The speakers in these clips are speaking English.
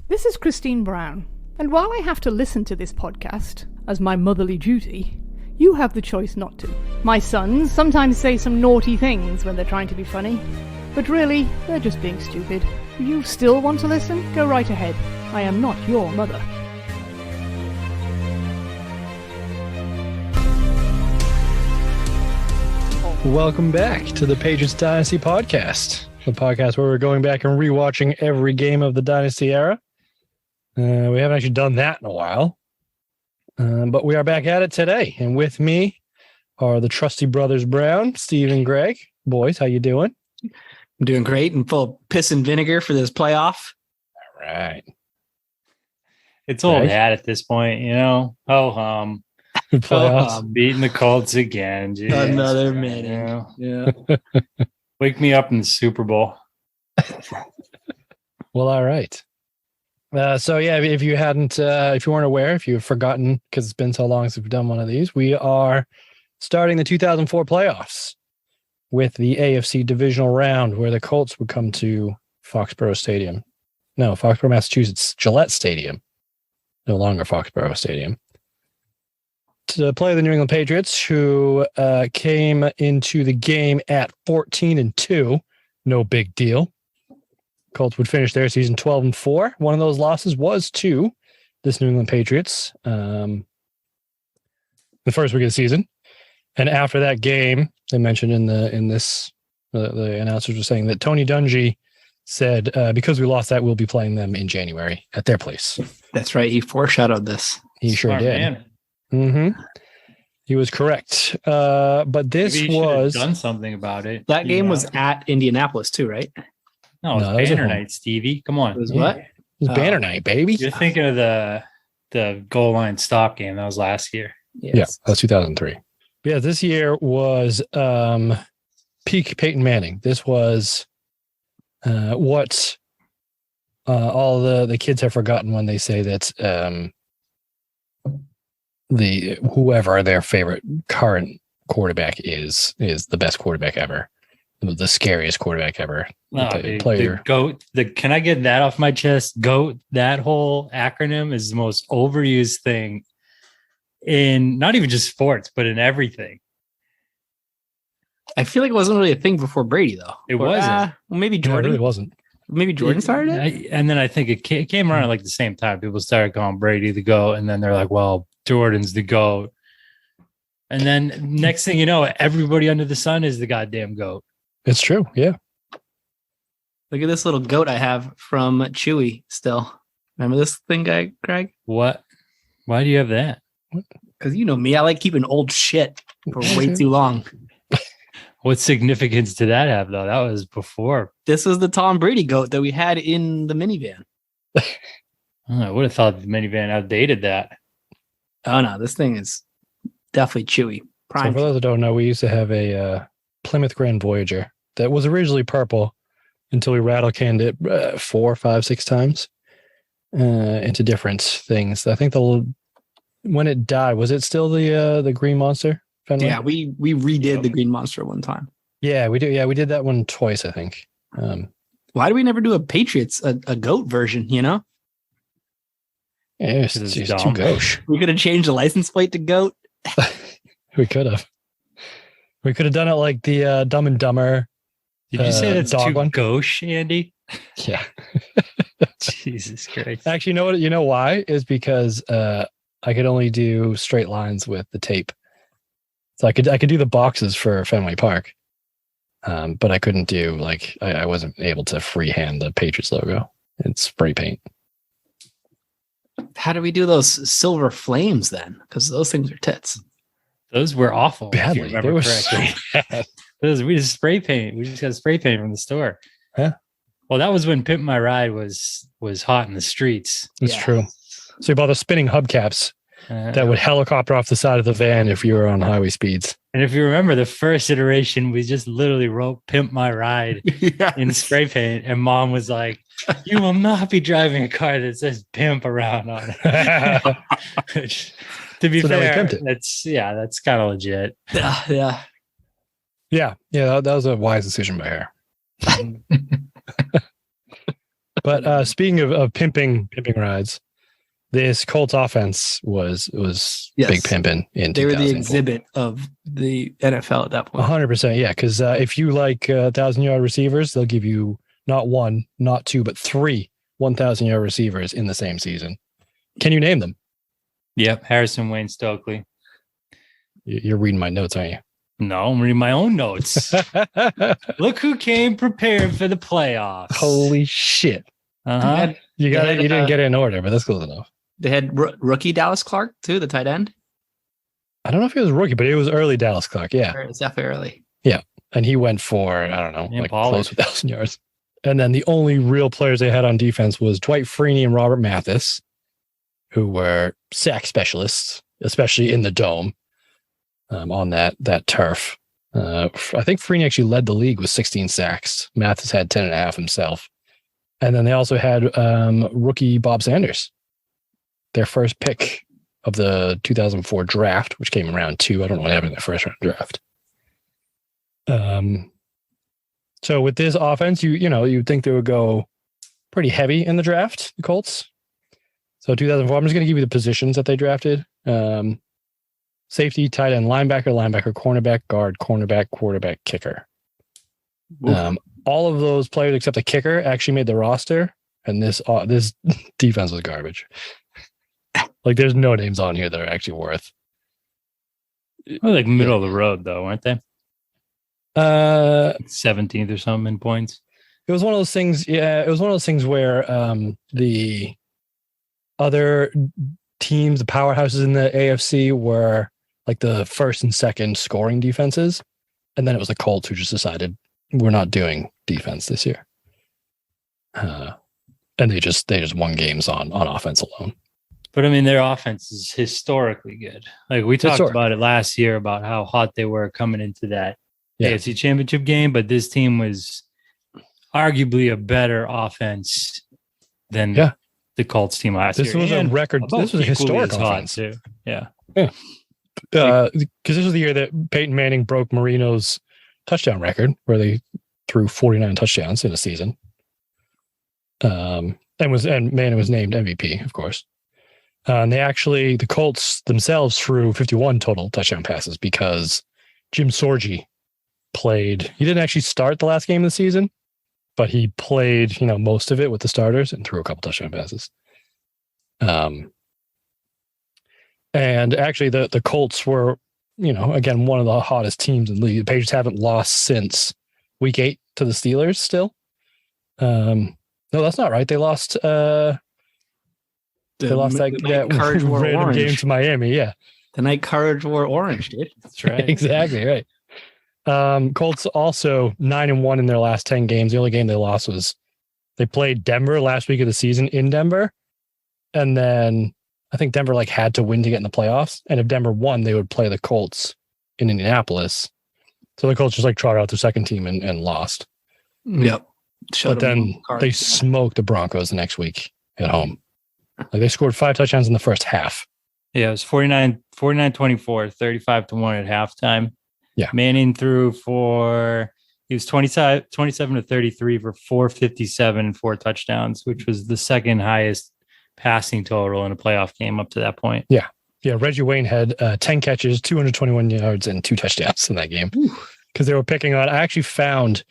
This is Christine Brown, and while I have to listen to this podcast as my motherly duty, you have the choice not to. My sons sometimes say some naughty things when they're trying to be funny, but really, they're just being stupid. If you still want to listen, go right ahead. I am not your mother. Welcome back to the Patriots Dynasty Podcast, the podcast where we're going back and rewatching every game of the Dynasty era. We haven't actually done that in a while, but we are back at it today. And with me are the trusty brothers Brown, Steve and Greg. Boys, how you doing? I'm doing great and full of piss and vinegar for this playoff. All right. It's old hat at this point, you know. Playoffs. Beating the Colts again. Jeez. Another minute. Yeah. Wake me up in the Super Bowl. Well, all right. So yeah, if you hadn't, if you weren't aware, if you've forgotten, because it's been so long since we've done one of these, we are starting the 2004 playoffs with the AFC Divisional round, where the Colts would come to Foxborough Stadium. No, Foxborough, Massachusetts, Gillette Stadium, no longer Foxborough Stadium, to play the New England Patriots, who came into the game at 14-2. No big deal. Colts would finish their season 12-4. One of those losses was to this New England Patriots, the first week of the season. And after that game, they mentioned the announcers were saying that Tony Dungy said, because we lost that, we'll be playing them in January at their place. That's right. He foreshadowed this. He sure did. Man. Mm-hmm. He was correct. But this Maybe he was done something about it. That game was at Indianapolis too, right? No, it was Banner Night, Stevie. Come on. It was what? It was Banner Night, baby. You're thinking of the goal line stop game. That was last year. Yes. Yeah, that was 2003. Yeah, this year was peak Peyton Manning. This was what all the kids have forgotten when they say that whoever their favorite current quarterback is the best quarterback ever, the scariest quarterback ever. The GOAT. Can I get that off my chest? GOAT. That whole acronym is the most overused thing in not even just sports, but in everything. I feel like it wasn't really a thing before Brady, though. It wasn't. Well, maybe Jordan. No, it really wasn't. Maybe Jordan started it. And then I think it came around at like the same time. People started calling Brady the GOAT, and then they're like, well, Jordan's the GOAT. And then next thing you know, everybody under the sun is the goddamn GOAT. It's true. Yeah. Look at this little goat I have from Chewy still. Remember this thing, guy, Greg? What? Why do you have that? Because you know me, I like keeping old shit for way too long. What significance did that have, though? That was before. This was the Tom Brady goat that we had in the minivan. I would have thought the minivan outdated that. Oh, no, this thing is definitely Chewy. Prime. So for those that don't know, we used to have a Plymouth Grand Voyager that was originally purple until we rattle canned it 4, 5, 6 times into different things. I think when it died, was it still the Green Monster? Fenway? Yeah, we redid the Green Monster one time. Yeah, we do. Yeah, we did that one twice, I think. Why do we never do a Patriots, a goat version, you know? Yeah, it's too gauche. We could have changed the license plate to goat. We could have. We could have done it like the Dumb and Dumber. Did you say that's dog too one? gauche, Andy? Yeah. Jesus Christ. Actually, you know why? Is because I could only do straight lines with the tape. So I could do the boxes for Fenway Park, but I couldn't do I wasn't able to freehand the Patriots logo. It's spray paint. How do we do those silver flames then? Because those things are tits. Those were awful. Badly. If you remember correctly. So bad. We just spray paint. We just got spray paint from the store. Yeah. Well, that was when Pimp My Ride was hot in the streets. It's true. So you bought the spinning hubcaps that would helicopter off the side of the van if you were on highway speeds. And if you remember the first iteration, we just literally wrote Pimp My Ride in spray paint. And Mom was like, you will not be driving a car that says pimp around on it. Which, to be fair, that's kind of legit. Yeah. Yeah. That was a wise decision by her. But speaking of pimping rides, this Colts offense was big pimping in 2004. They were the exhibit of the NFL at that point. 100%, yeah. Because if you like 1,000-yard receivers, they'll give you not one, not two, but three 1,000-yard receivers in the same season. Can you name them? Yep, Harrison, Wayne, Stokely. You're reading my notes, aren't you? No, I'm reading my own notes. Look who came prepared for the playoffs. Holy shit. Uh-huh. You didn't get it in order, but that's close enough. They had rookie Dallas Clark, too, the tight end. I don't know if he was a rookie, but it was early Dallas Clark, yeah. It's definitely early. Yeah, and he went for, I don't know, close to 1,000 yards. And then the only real players they had on defense was Dwight Freeney and Robert Mathis, who were sack specialists, especially in the dome. On that turf. I think Freeney actually led the league with 16 sacks. Mathis had 10.5 himself. And then they also had rookie Bob Sanders, their first pick of the 2004 draft, which came in round 2. I don't know what happened in the first round draft. So with this offense, you'd think they would go pretty heavy in the draft, the Colts. So 2004, I'm just going to give you the positions that they drafted. Safety, tight end, linebacker, cornerback, guard, cornerback, quarterback, kicker. All of those players except the kicker actually made the roster, and this defense was garbage. Like, there's no names on here that are actually worth. Well, like middle of the road, though, weren't they? 17th or something in points. It was one of those things. Yeah, it was one of those things where the other teams, the powerhouses in the AFC, were like the first and second scoring defenses, and then it was the Colts who just decided we're not doing defense this year, and they just won games on offense alone. But I mean, their offense is historically good. Like we talked about it last year about how hot they were coming into that AFC Championship game, but this team was arguably a better offense than the Colts team last year. This was a record. This was a historic offense too. Yeah. Because this was the year that Peyton Manning broke Marino's touchdown record, where they threw 49 touchdowns in a season. And Manning was named MVP, of course. And the Colts themselves threw 51 total touchdown passes because Jim Sorgi played. He didn't actually start the last game of the season, but he played, most of it with the starters and threw a couple touchdown passes. And actually the Colts were, again, one of the hottest teams in the league. The Patriots haven't lost since week 8 to the Steelers still. No, that's not right. They lost, that Courage wore random orange game to Miami. Yeah. The night Courage wore orange, dude. That's right. Exactly. Right. Colts also 9-1 in their last 10 games. The only game they lost was they played Denver last week of the season in Denver. And then I think Denver had to win to get in the playoffs. And if Denver won, they would play the Colts in Indianapolis. So the Colts just trotted out their second team and lost. Yep. But then they smoked the Broncos the next week at home. They scored 5 touchdowns in the first half. Yeah, it was 49-24, 35-1 at halftime. Yeah. Manning threw he was 27 to 33 for 457 and 4 touchdowns, which was the second highest passing total in a playoff game up to that point. Yeah. Reggie Wayne had 10 catches, 221 yards, and 2 touchdowns in that game because they were picking on. I actually found,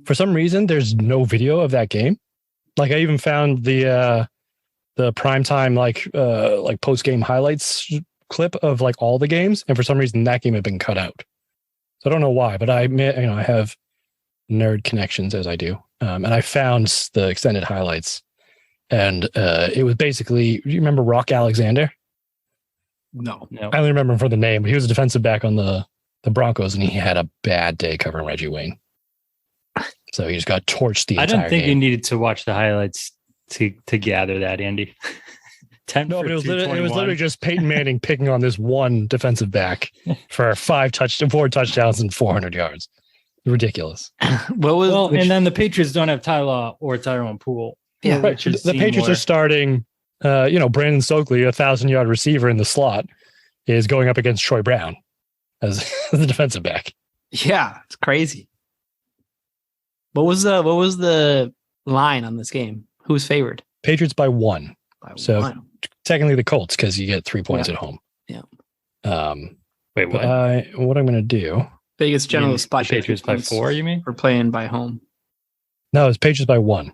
for some reason, there's no video of that game. I even found the primetime post game highlights clip of all the games, and for some reason that game had been cut out. So I don't know why, but I have nerd connections as I do, and I found the extended highlights. And it was basically, you remember Rock Alexander? No. I only remember him for the name, but he was a defensive back on the Broncos, and he had a bad day covering Reggie Wayne. So he just got torched the entire game. I don't think you needed to watch the highlights to gather that, Andy. No, but it was literally just Peyton Manning picking on this one defensive back for 4 touchdowns and 400 yards. Ridiculous. And then the Patriots don't have Tyler or Tyrone Poole. Yeah, right. The Patriots are starting, Brandon Stokely, 1,000-yard receiver in the slot, is going up against Troy Brown as the defensive back. Yeah, it's crazy. What was the line on this game? Who's favored? Patriots by 1. So One. technically the Colts because you get 3 points at home. Yeah. Wait, what? What I'm going to do? Vegas general You spot mean Patriots by 4, you mean? We're playing by home. No, it's Patriots by 1.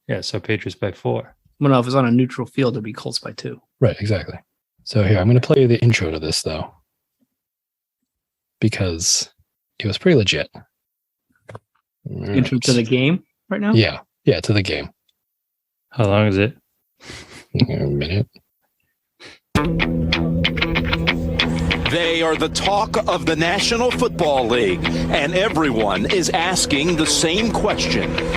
Yeah, so Patriots by 4. Well, no, if it's on a neutral field, it'd be Colts by 2. Right, exactly. So here, I'm going to play you the intro to this, though, because it was pretty legit. Intro to the game right now? Yeah, to the game. How long is it? A minute. They are the talk of the National Football League, and everyone is asking the same question. Manning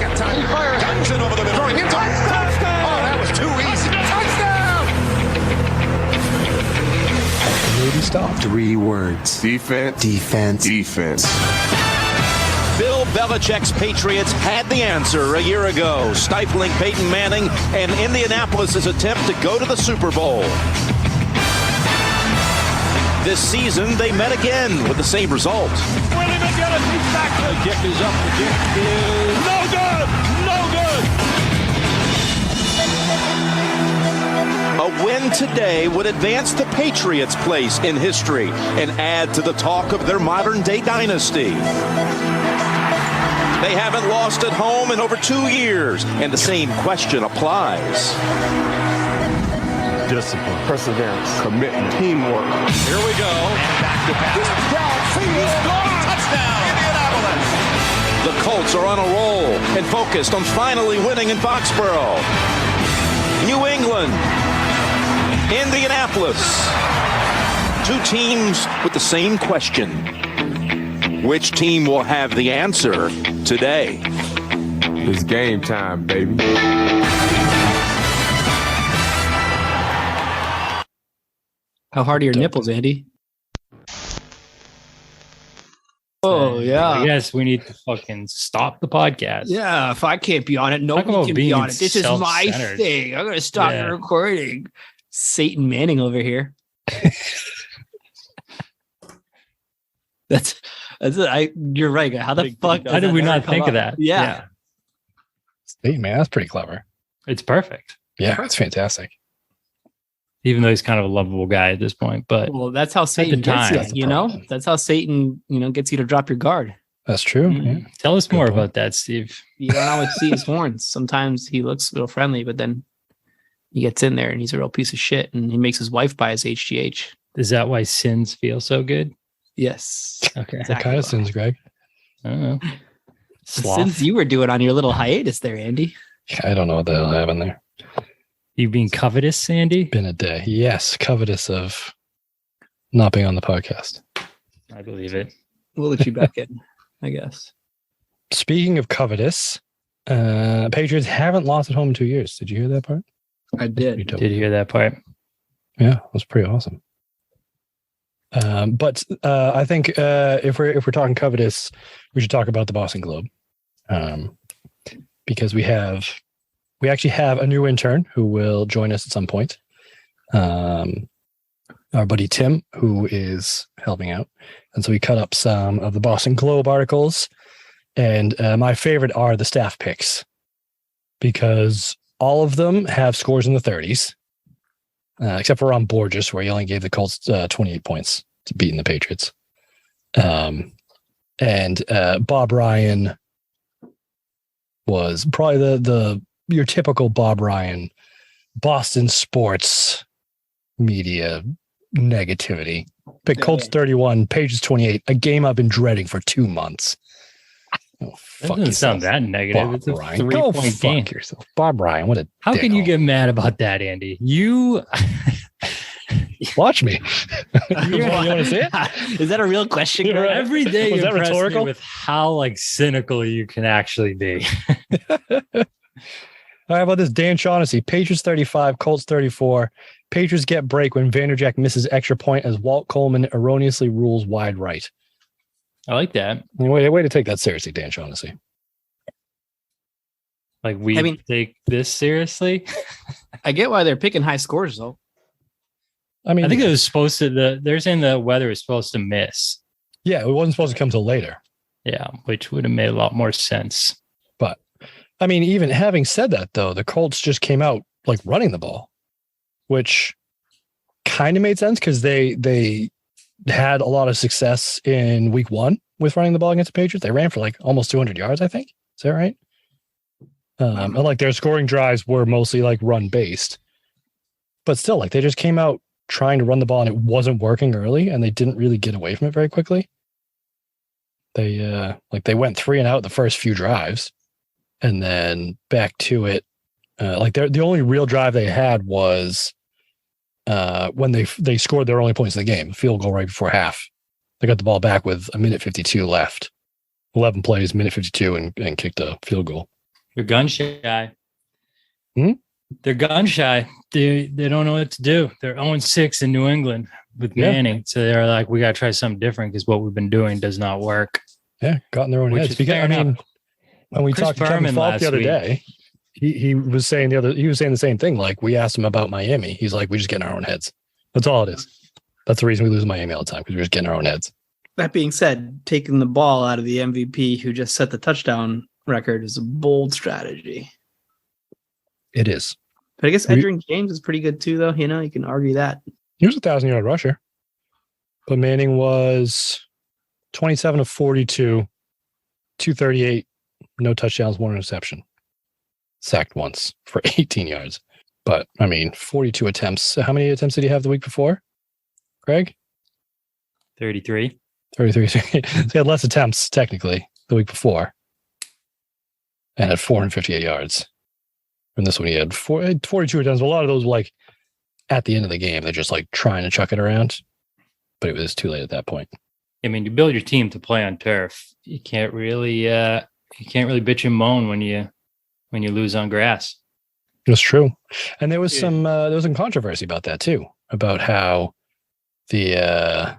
got time to fire. Guns it over the middle. Touchdown! Oh, that was too easy. Touchdown! Maybe stop. 3 words. Defense. Defense. Defense. Bill Belichick's Patriots had the answer a year ago, stifling Peyton Manning and Indianapolis' attempt to go to the Super Bowl. This season, they met again with the same result. Willie McGinnis, he's back. The kick is up. The kick is no good. No good. A win today would advance the Patriots' place in history and add to the talk of their modern-day dynasty. They haven't lost at home in over 2 years, and the same question applies. Discipline, perseverance, commitment, teamwork. Here we go. And back to pass. He's gone. Touchdown. Indianapolis. The Colts are on a roll and focused on finally winning in Foxborough. New England. Indianapolis. 2 teams with the same question. Which team will have the answer today? It's game time, baby. How hard are your nipples, Andy? Oh, yeah. I guess we need to fucking stop the podcast. Yeah, if I can't be on it, Talk nobody about can be being on it. This is my self-centered. thing. I'm going to stop the recording. Satan Manning over here. That's it. You're right. How the fuck? How did we not think of that? Yeah. Hey, man, that's pretty clever. It's perfect. Yeah, it's fantastic. Even though he's kind of a lovable guy at this point. But Well, that's how Satan time. gets you, you know? That's how Satan, gets you to drop your guard. That's true. Mhm. Yeah. tell us Good more point. about that, Steve. You don't always see his horns. Sometimes he looks real friendly, but then he gets in there and he's a real piece of shit and he makes his wife buy his HGH. Is that why sins feel so good? Yes. Okay. What kind of sins, Greg? I don't know. The Sloth. sins you were doing on your little hiatus there, Andy. I don't know what the hell happened there. You being covetous, Sandy? Been a day. Yes, covetous of not being on the podcast. I believe it. We'll let you back in, I guess. Speaking of covetous, Patriots haven't lost at home in 2 years. Did you hear that part? I did. Dope. Did you hear that part? Yeah, it was pretty awesome. But I think if we're talking covetous, we should talk about the Boston Globe, because we actually have a new intern who will join us at some point. Our buddy Tim, who is helping out, and so we cut up some of the Boston Globe articles, and my favorite are the staff picks because all of them have scores in the 30s. Except for Ron Borges, where he only gave the Colts 28 points to beating the Patriots. And Bob Ryan was probably your typical Bob Ryan, Boston sports media negativity. Pick Colts 31, Patriots 28, a game I've been dreading for 2 months. Oh, That doesn't sound that negative. Bob It's a Ryan. Go 3-point game. fuck yourself. Bob Ryan, what a How can you dickhole. get mad about that, Andy? You Watch me. you want to see it? Is that a real question? You're Greg? right. every day Was that impress me rhetorical? with how cynical you can actually be. All right, how about this? Dan Shaughnessy, Patriots 35, Colts 34. Patriots get break when Vanderjagt misses extra point as Walt Coleman erroneously rules wide right. I like that. Way to take that seriously, Dan Shaughnessy. We take this seriously. I get why they're picking high scores, though. I mean, I think it was supposed to. They're saying the weather is supposed to miss. yeah, it wasn't supposed to come till later. Yeah, which would have made a lot more sense. But I mean, even having said that, though, the Colts just came out like running the ball, which kind of made sense because they had a lot of success in week 1 with running the ball against the Patriots. They ran for like almost 200 yards, I think. Is that right? And like their scoring drives were mostly like run based, but still, like they just came out trying to run the ball and it wasn't working early, and they didn't really get away from it very quickly. They went 3 and out the first few drives, and then back to it. Like the only real drive they had was when they scored their only points in the game, field goal right before half. They got the ball back with a minute 52 left, 11 plays, minute 52, and kicked a field goal. They're gun shy. They're gun shy. They don't know what to do. They're 0-6 in New England with Manning. So they're like, we got to try something different because what we've been doing does not work. Yeah, got in their own heads. Because, I mean, when we talked to Kevin Falk the other day, he was saying the same thing. Like, we asked him about Miami. He's like, we just get in our own heads. That's all it is. That's the reason we lose Miami all the time, because we're just getting our own heads. That being said, taking the ball out of the MVP who just set the touchdown record is a bold strategy. It is. But I guess Edgerrin James is pretty good too, though. You know, you can argue that. He was a 1,000-yard rusher. But Manning was 27 of 42, 238, no touchdowns, 1 interception. Sacked once for 18 yards. But, I mean, 42 attempts. How many attempts did he have the week before, Greg? 33. 33. So he had less attempts, technically, the week before. And had 458 yards. And this one he had 42 attempts. A lot of those were like at the end of the game. They're just like trying to chuck it around. But it was too late at that point. I mean, you build your team to play on turf. You can't really bitch and moan when you lose on grass. It's true. And there was some controversy about that too, about how the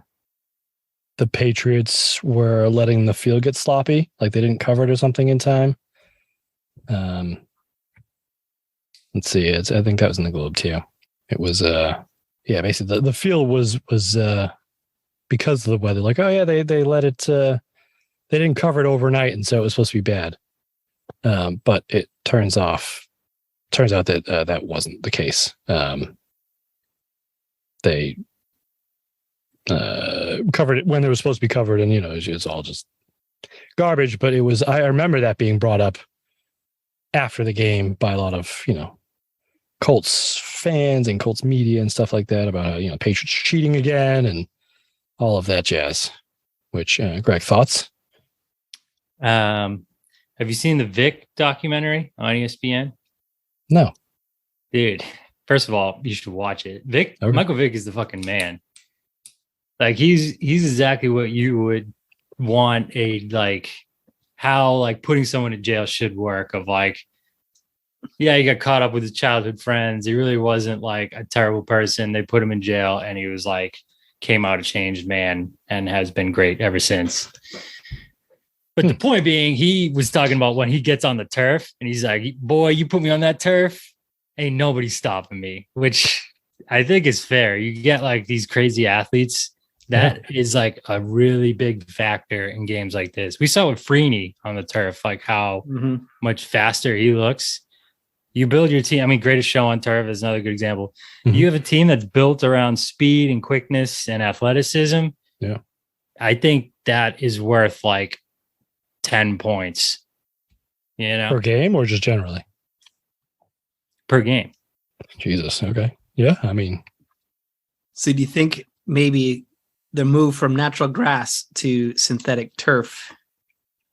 Patriots were letting the field get sloppy, like they didn't cover it or something in time. Let's see. I think that was in the Globe too. It was basically the field was because of the weather. Like, oh yeah, they let it. They didn't cover it overnight, and so it was supposed to be bad. But it turns out that that wasn't the case. They covered it when it was supposed to be covered, and it's all just garbage. But it was. I remember that being brought up after the game by a lot of Colts fans and Colts media and stuff like that about how Patriots cheating again and all of that jazz. Which Greg, thoughts? Have you seen the Vic documentary on ESPN? No, dude. First of all, you should watch it. Vic, okay. Michael Vick is the fucking man. Like he's exactly what you would want how putting someone in jail should work. Of he got caught up with his childhood friends. He really wasn't a terrible person. They put him in jail, and he was came out a changed man and has been great ever since. But the point being, he was talking about when he gets on the turf and he's like, boy, you put me on that turf, ain't nobody stopping me, which I think is fair. You get these crazy athletes. That is a really big factor in games like this. We saw with Freeney on the turf, how much faster he looks. You build your team. I mean, Greatest Show on Turf is another good example. Mm-hmm. You have a team that's built around speed and quickness and athleticism. Yeah. I think that is worth 10 points, per game or just generally per game. Jesus. Okay. Yeah. I mean, so do you think maybe the move from natural grass to synthetic turf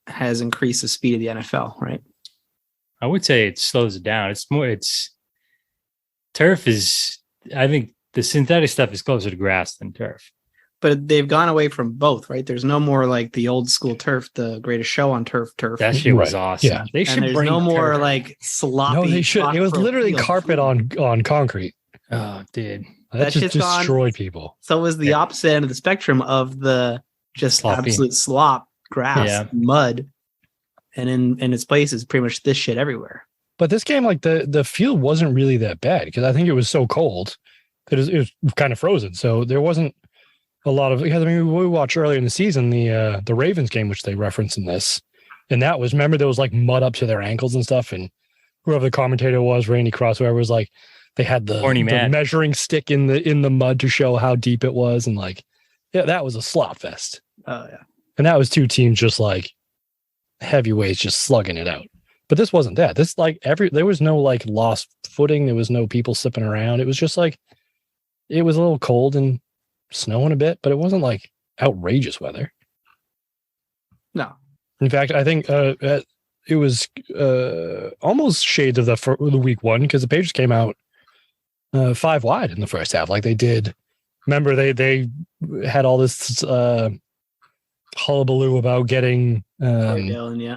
has increased the speed of the NFL, right? I would say it slows it down. Turf is, I think the synthetic stuff is closer to grass than turf. But they've gone away from both, right? There's no more the old school turf, the Greatest Show on turf. That shit was awesome. Yeah. They should bring no more sloppy. No, they should. It was literally carpet on concrete. Oh, dude. That just destroyed people. So it was the opposite end of the spectrum of the just sloppy. Absolute slop, grass, mud. And in its place is pretty much this shit everywhere. But this game, the field wasn't really that bad because I think it was so cold that it was kind of frozen. So there wasn't a lot of, because we watched earlier in the season, the Ravens game, which they referenced in this, And that was, remember, there was like mud up to their ankles and stuff. And whoever the commentator was, Randy Cross, whoever, was like, they had the measuring stick in the mud to show how deep it was. And like, yeah, that was a slop fest. Oh yeah. And that was two teams just like heavyweights just slugging it out. But this wasn't that. This like there was no like lost footing. There was no people slipping around. It was just like, it was a little cold and snowing a bit, but it wasn't like outrageous weather. No. In fact, I think it was almost shades of the week one, because the Patriots came out 5 wide in the first half. Like they did. Remember, they had all this hullabaloo about getting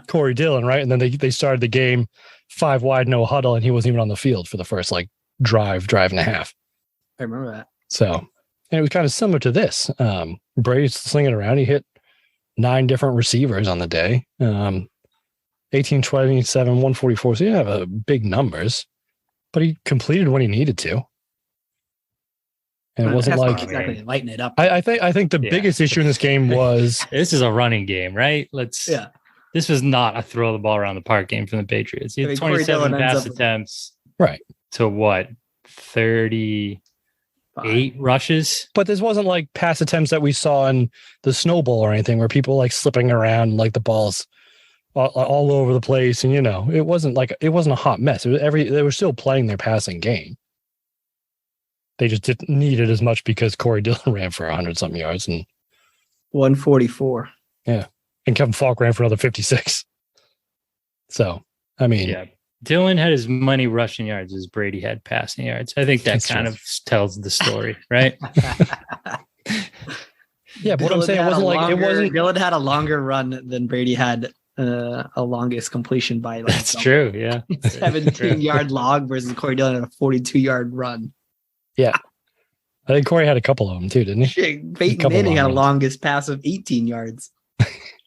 Corey Dillon, right? And then they started the game 5 wide, no huddle, and he wasn't even on the field for the first like drive and a half. I remember that. So, and it was kind of similar to this. Brady's slinging around. He hit 9 different receivers on the day. 18, 27, 144. So he didn't have big numbers, but he completed when he needed to. And it wasn't like exactly lighten it up. I think the biggest issue in this game was this is a running game, right? This was not a throw the ball around the park game from the Patriots. He had 27 pass attempts, right? To what, 38 rushes? But this wasn't like pass attempts that we saw in the Snow Bowl or anything, where people like slipping around like the balls all over the place, and it wasn't a hot mess. It was they were still playing their passing game. They just didn't need it as much because Corey Dillon ran for 100-something yards and 144. Yeah. And Kevin Falk ran for another 56. So, I mean. Yeah. Dillon had as many rushing yards as Brady had passing yards. I think that kind of tells the story, right? Yeah, but what I'm saying, Dillon had a longer run than Brady had a longest completion by. That's true, yeah. 17-yard log versus Corey Dillon had a 42-yard run. Yeah. I think Corey had a couple of them too, didn't he? Peyton Manning had a longest pass of 18 yards.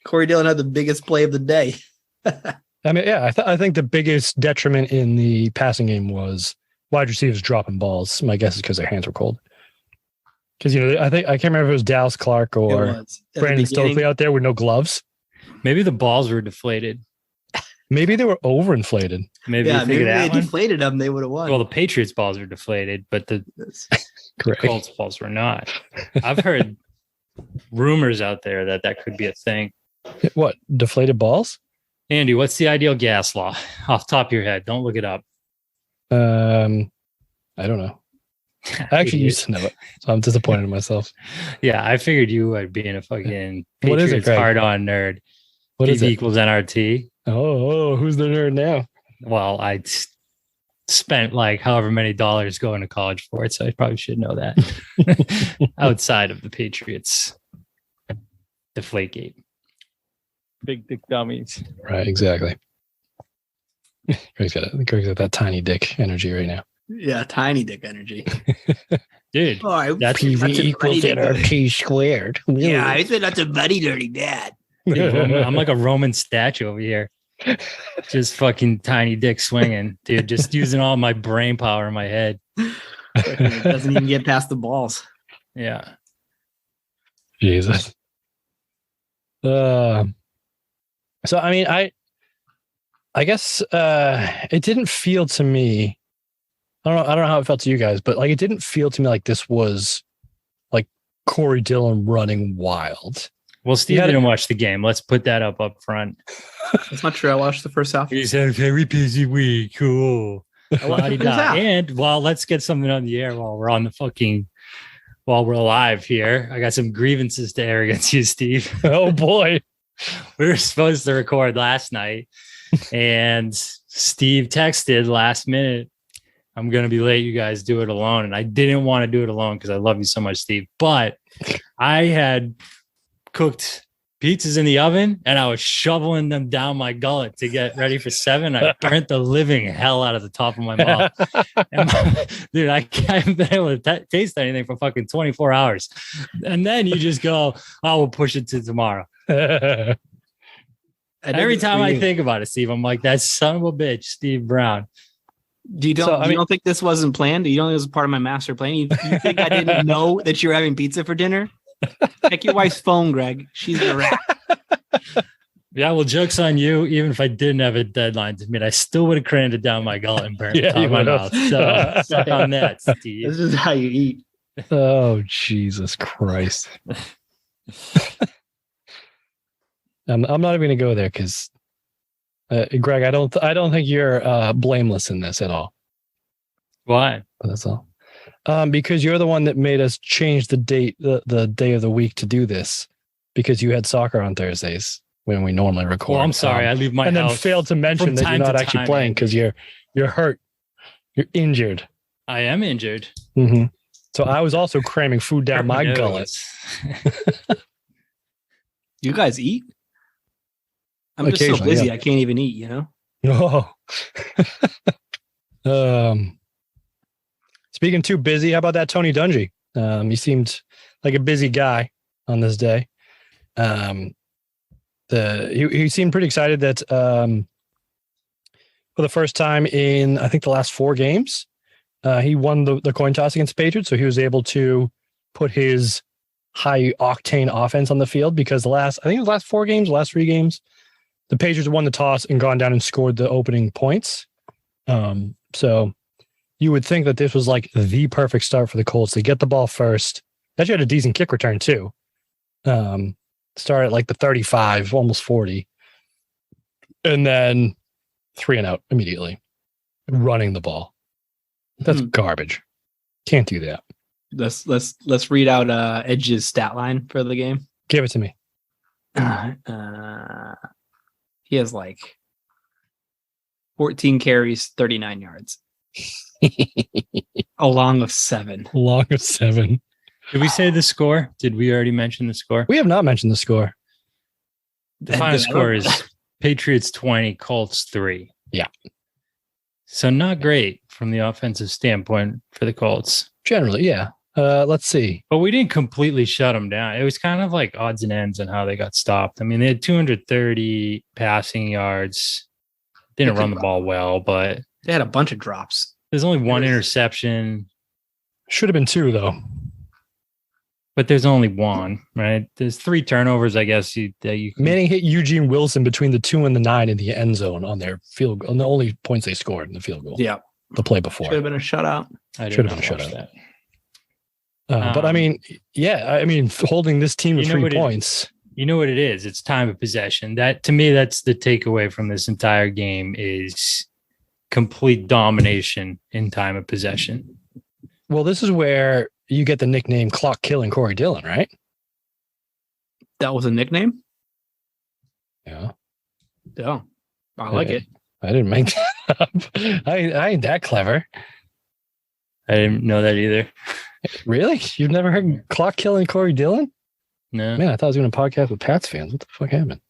Corey Dillon had the biggest play of the day. I mean, yeah, I think the biggest detriment in the passing game was wide receivers dropping balls. My guess is because their hands were cold. Because, I can't remember if it was Dallas Clark or Brandon Stokely out there with no gloves. Maybe the balls were deflated. Maybe they were overinflated. Maybe they deflated them, they would have won. Well, the Patriots balls were deflated, but the Colts balls were not. I've heard rumors out there that could be a thing. What? Deflated balls? Andy, what's the ideal gas law? Off the top of your head. Don't look it up. I don't know. I actually used to know it, so I'm disappointed in myself. Yeah, I figured you would be in a fucking what is it, hard-on nerd. What is it? equals NRT. Oh, who's the nerd now? Well, I spent like however many dollars going to college for it, so I probably should know that. Outside of the Patriots, Deflategate, big dick dummies. Right, exactly. Greg's got that tiny dick energy right now. Yeah, tiny dick energy, dude. That's PV equals NRT squared. Yeah, I said that's a buddy dirty dad. I'm like a Roman statue over here. Just fucking tiny dick swinging, dude. Just using all my brain power in my head. It doesn't even get past the balls. Yeah. Jesus. So I mean, I guess it didn't feel to me. I don't know how it felt to you guys, but like it didn't feel to me like this was like Corey Dillon running wild. Well, Steve didn't watch the game. Let's put that up front. That's not true. I watched the first half. He's had a very busy week. Cool. And let's get something on the air while we're alive here. I got some grievances to air against you, Steve. Oh boy. We were supposed to record last night, and Steve texted last minute, I'm going to be late. You guys do it alone. And I didn't want to do it alone because I love you so much, Steve. But I had cooked pizzas in the oven and I was shoveling them down my gullet to get ready for 7. I burnt the living hell out of the top of my mouth. Dude, I haven't been able to taste anything for fucking 24 hours. And then you just go, oh, we'll push it to tomorrow. Every time I think about it, Steve, I'm like, that son of a bitch, Steve Brown. You don't think this wasn't planned? You don't think it was part of my master plan? You think I didn't know that you were having pizza for dinner? Check your wife's phone, Greg. She's a rat. Yeah, well, joke's on you. Even if I didn't have a deadline to meet, I still would have crammed it down my gullet and burned the top of my mouth. So suck on that, Steve. This is how you eat. Oh, Jesus Christ. I'm not even going to go there because, Greg, I don't think you're blameless in this at all. Why? But that's all. Because you're the one that made us change the date, the day of the week to do this, because you had soccer on Thursdays when we normally record. Well, I'm sorry, I leave my and house then failed to mention that you're not actually playing because you're hurt, you're injured. I am injured. Mm-hmm. So I was also cramming food down my gullet. You guys eat? I'm just so busy, I can't even eat. Speaking too busy, how about that Tony Dungy? He seemed like a busy guy on this day. He seemed pretty excited that for the first time in, I think, the last 4 games, he won the coin toss against the Patriots, so he was able to put his high octane offense on the field because the last 3 games, the Patriots won the toss and gone down and scored the opening points. So you would think that this was like the perfect start for the Colts to get the ball first. Actually had a decent kick return too. Start at like the 35, almost 40. And then 3 and out immediately. Running the ball. That's garbage. Can't do that. Let's read out Edge's stat line for the game. Give it to me. He has like 14 carries, 39 yards. Along of 7. Did we say the score? Did we already mention the score? We have not mentioned the score. The final score is Patriots 20, Colts 3. Yeah. So not great from the offensive standpoint for the Colts. Generally, yeah. Let's see. But we didn't completely shut them down. It was kind of like odds and ends on how they got stopped. I mean, they had 230 passing yards. Didn't run the ball well, but they had a bunch of drops. There's only 1 interception. Should have been 2, though. But there's only 1, right? There's 3 turnovers, I guess. Manning hit Eugene Wilson between the 2 and the 9 in the end zone on their field goal, on the only points they scored in the field goal. Yeah. The play before. Should have been a shutout. Should have been a shutout. But I mean, holding this team to 3 points. You know what it is? It's time of possession. That, to me, that's the takeaway from this entire game is complete domination in time of possession. Well, this is where you get the nickname Clock Killing Corey Dillon, right? That was a nickname? Yeah. Yeah. I like it. I didn't make that up. I ain't that clever. I didn't know that either. Really? You've never heard Clock Killing Corey Dillon? No. Man, I thought I was doing a podcast with Pats fans. What the fuck happened?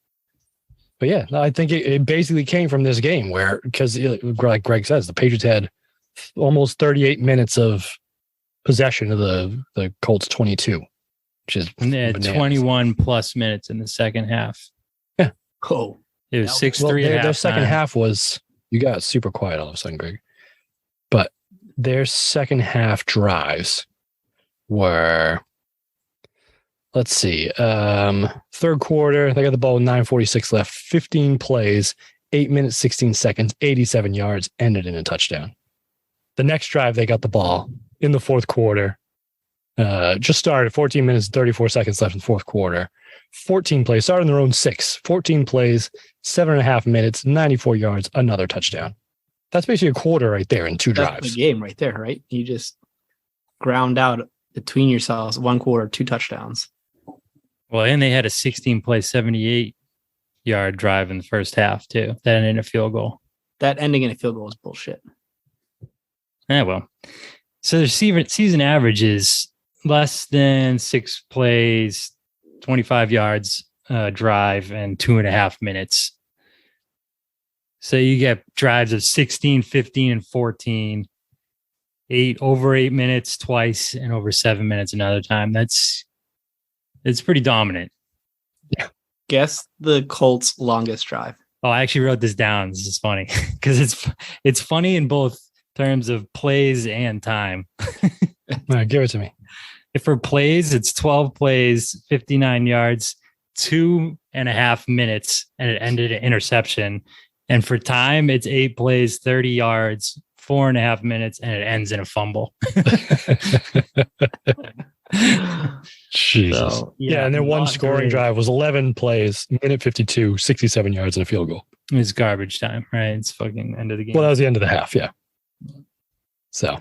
But yeah, I think it basically came from this game where, because like Greg says, the Patriots had almost 38 minutes of possession of the Colts 22, which is and they had 21 plus minutes in the second half. Yeah. Cool. It was 6-3 at halftime. Their second half was, you got super quiet all of a sudden, Greg. But their second half drives were, let's see, third quarter, they got the ball with 9:46 left, 15 plays, 8 minutes, 16 seconds, 87 yards, ended in a touchdown. The next drive, they got the ball in the fourth quarter. Just started 14 minutes, 34 seconds left in the fourth quarter. 14 plays, started in their own 6. 14 plays, 7.5 minutes, 94 yards, another touchdown. That's basically a quarter right there in 2 drives. That's the game right there, right? You just ground out between yourselves 1 quarter, 2 touchdowns. Well, and they had a 16-play, 78-yard drive in the first half, too. That ended in a field goal. That ending in a field goal is bullshit. Yeah, well. So their season average is less than 6 plays, 25 yards drive, and 2.5 minutes. So you get drives of 16, 15, and 14, over 8 minutes twice, and over 7 minutes another time. It's pretty dominant. Yeah. Guess the Colts' longest drive. Oh, I actually wrote this down. This is funny because it's funny in both terms of plays and time. All right, give it to me. If for plays, it's 12 plays, 59 yards, 2.5 minutes and it ended in interception. And for time, it's 8 plays, 30 yards, 4.5 minutes, and it ends in a fumble. Jesus. So, Yeah, and then one not scoring great. drive was 11 plays, minute 52, 67 yards and a field goal. It's garbage time, right? It's fucking end of the game. Well, that was the end of the half, yeah. So,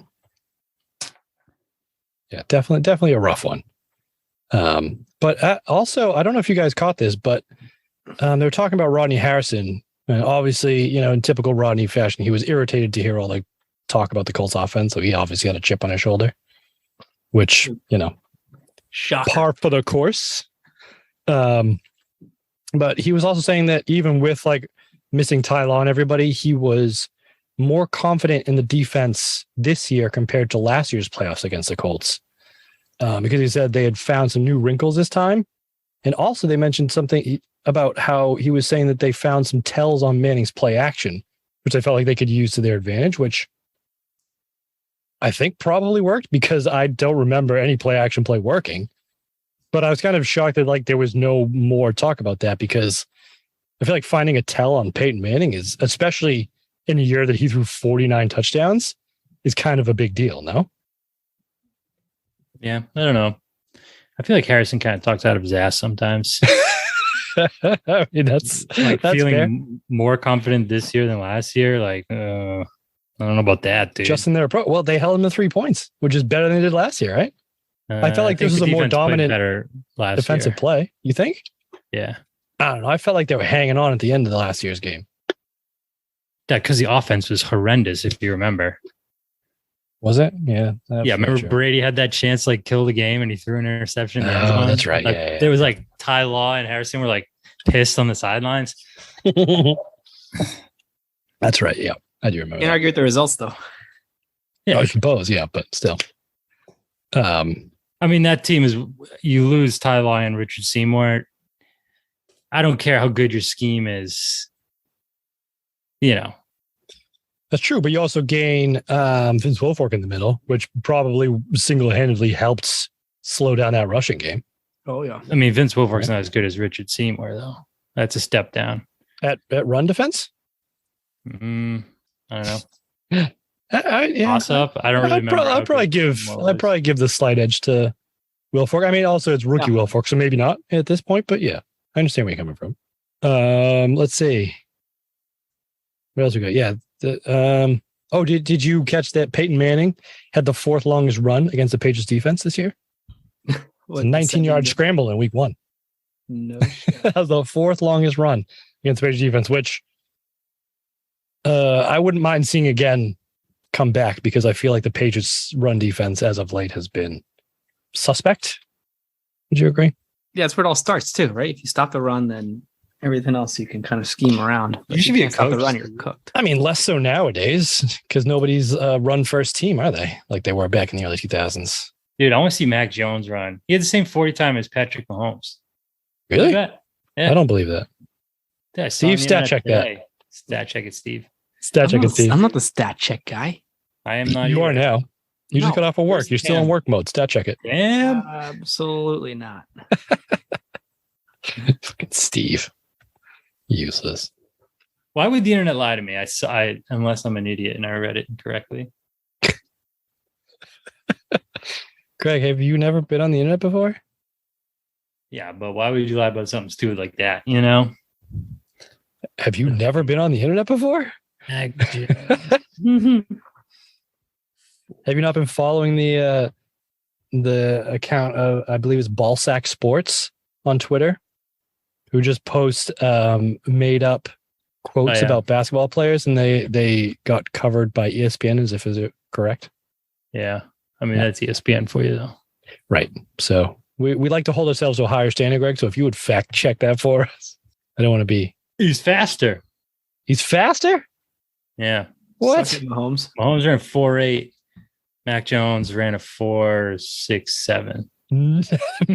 yeah, definitely a rough one. But also, I don't know if you guys caught this, but they were talking about Rodney Harrison. And obviously, in typical Rodney fashion, he was irritated to hear all the talk about the Colts offense. So he obviously had a chip on his shoulder, which, Shocker. par for the course. But he was also saying that even with missing Ty Law and everybody, he was more confident in the defense this year compared to last year's playoffs against the Colts. Because he said they had found some new wrinkles this time. And also they mentioned something about how he was saying that they found some tells on Manning's play action, which I felt like they could use to their advantage, which I think probably worked because I don't remember any play action play working. But I was kind of shocked that there was no more talk about that, because I feel like finding a tell on Peyton Manning is, especially in a year that he threw 49 touchdowns, is kind of a big deal, no? Yeah, I don't know. I feel like Harrison kind of talks out of his ass sometimes. I mean, that's feeling fair. more confident this year than last year. I don't know about that, dude. Just in their approach. Well, they held him to 3 points, which is better than they did last year, right? I felt like this was a more dominant better defensive play. You think? Yeah. I don't know. I felt like they were hanging on at the end of the last year's game. Yeah, because the offense was horrendous, if you remember. Was it? Yeah. Yeah, remember Brady had that chance to kill the game and he threw an interception. Oh, that's right. Yeah. There was Ty Law and Harrison were pissed on the sidelines. That's right. Yeah. I do remember. Can't argue with the results though. Yeah, I suppose. Yeah, but still. I mean, that team is, you lose Ty Law and Richard Seymour. I don't care how good your scheme is. That's true, but you also gain Vince Wilfork in the middle, which probably single-handedly helped slow down that rushing game. Oh yeah. I mean, Vince Wilfork's not as good as Richard Seymour, though. That's a step down. At run defense? I don't know. Yeah. Toss up. I don't really remember. I'd probably give the slight edge to Wilfork. I mean, also it's rookie Wilfork, so maybe not at this point, but yeah, I understand where you're coming from. Let's see. What else we got? Yeah. Did you catch that Peyton Manning had the 4th longest run against the Patriots defense this year? It's a 19-yard scramble in week 1. No shit. That was the 4th longest run against the Patriots defense, which I wouldn't mind seeing again come back, because I feel like the Patriots run defense as of late has been suspect. Would you agree? Yeah, that's where it all starts too, right? If you stop the run, then everything else you can kind of scheme around. But You should be a can't stop the coach. run, you're cooked. I mean, less so nowadays, because nobody's run first team, are they? Like they were back in the early 2000s. Dude, I want to see Mac Jones run. He had the same 40 time as Patrick Mahomes. Really? Believe that? Yeah. I don't believe that. Yeah, I saw Steve, on the stat internet check that. today. Stat check it, Steve. Stat check it, Steve. I'm not the stat check guy. I am not. You are now. You just No, got off of work. where's You're still in Cam? work mode. Stat check it. Damn. Absolutely not. Fucking Steve. Useless. Why would the internet lie to me? Unless I'm an idiot and I read it incorrectly. Greg, have you never been on the internet before? Yeah, but why would you lie about something stupid like that? Have you never been on the internet before? Have you not been following the account of, I believe it's Ballsack Sports on Twitter, who just post made up quotes about basketball players, and they got covered by ESPN as if, is it correct? Yeah. I mean, that's ESPN for you, though. Right. So we like to hold ourselves to a higher standard, Greg. So if you would fact check that for us, I don't want to be. He's faster. He's faster? Yeah. What? Suck it, Mahomes. Mahomes ran 4.8. Mac Jones ran a 4.67.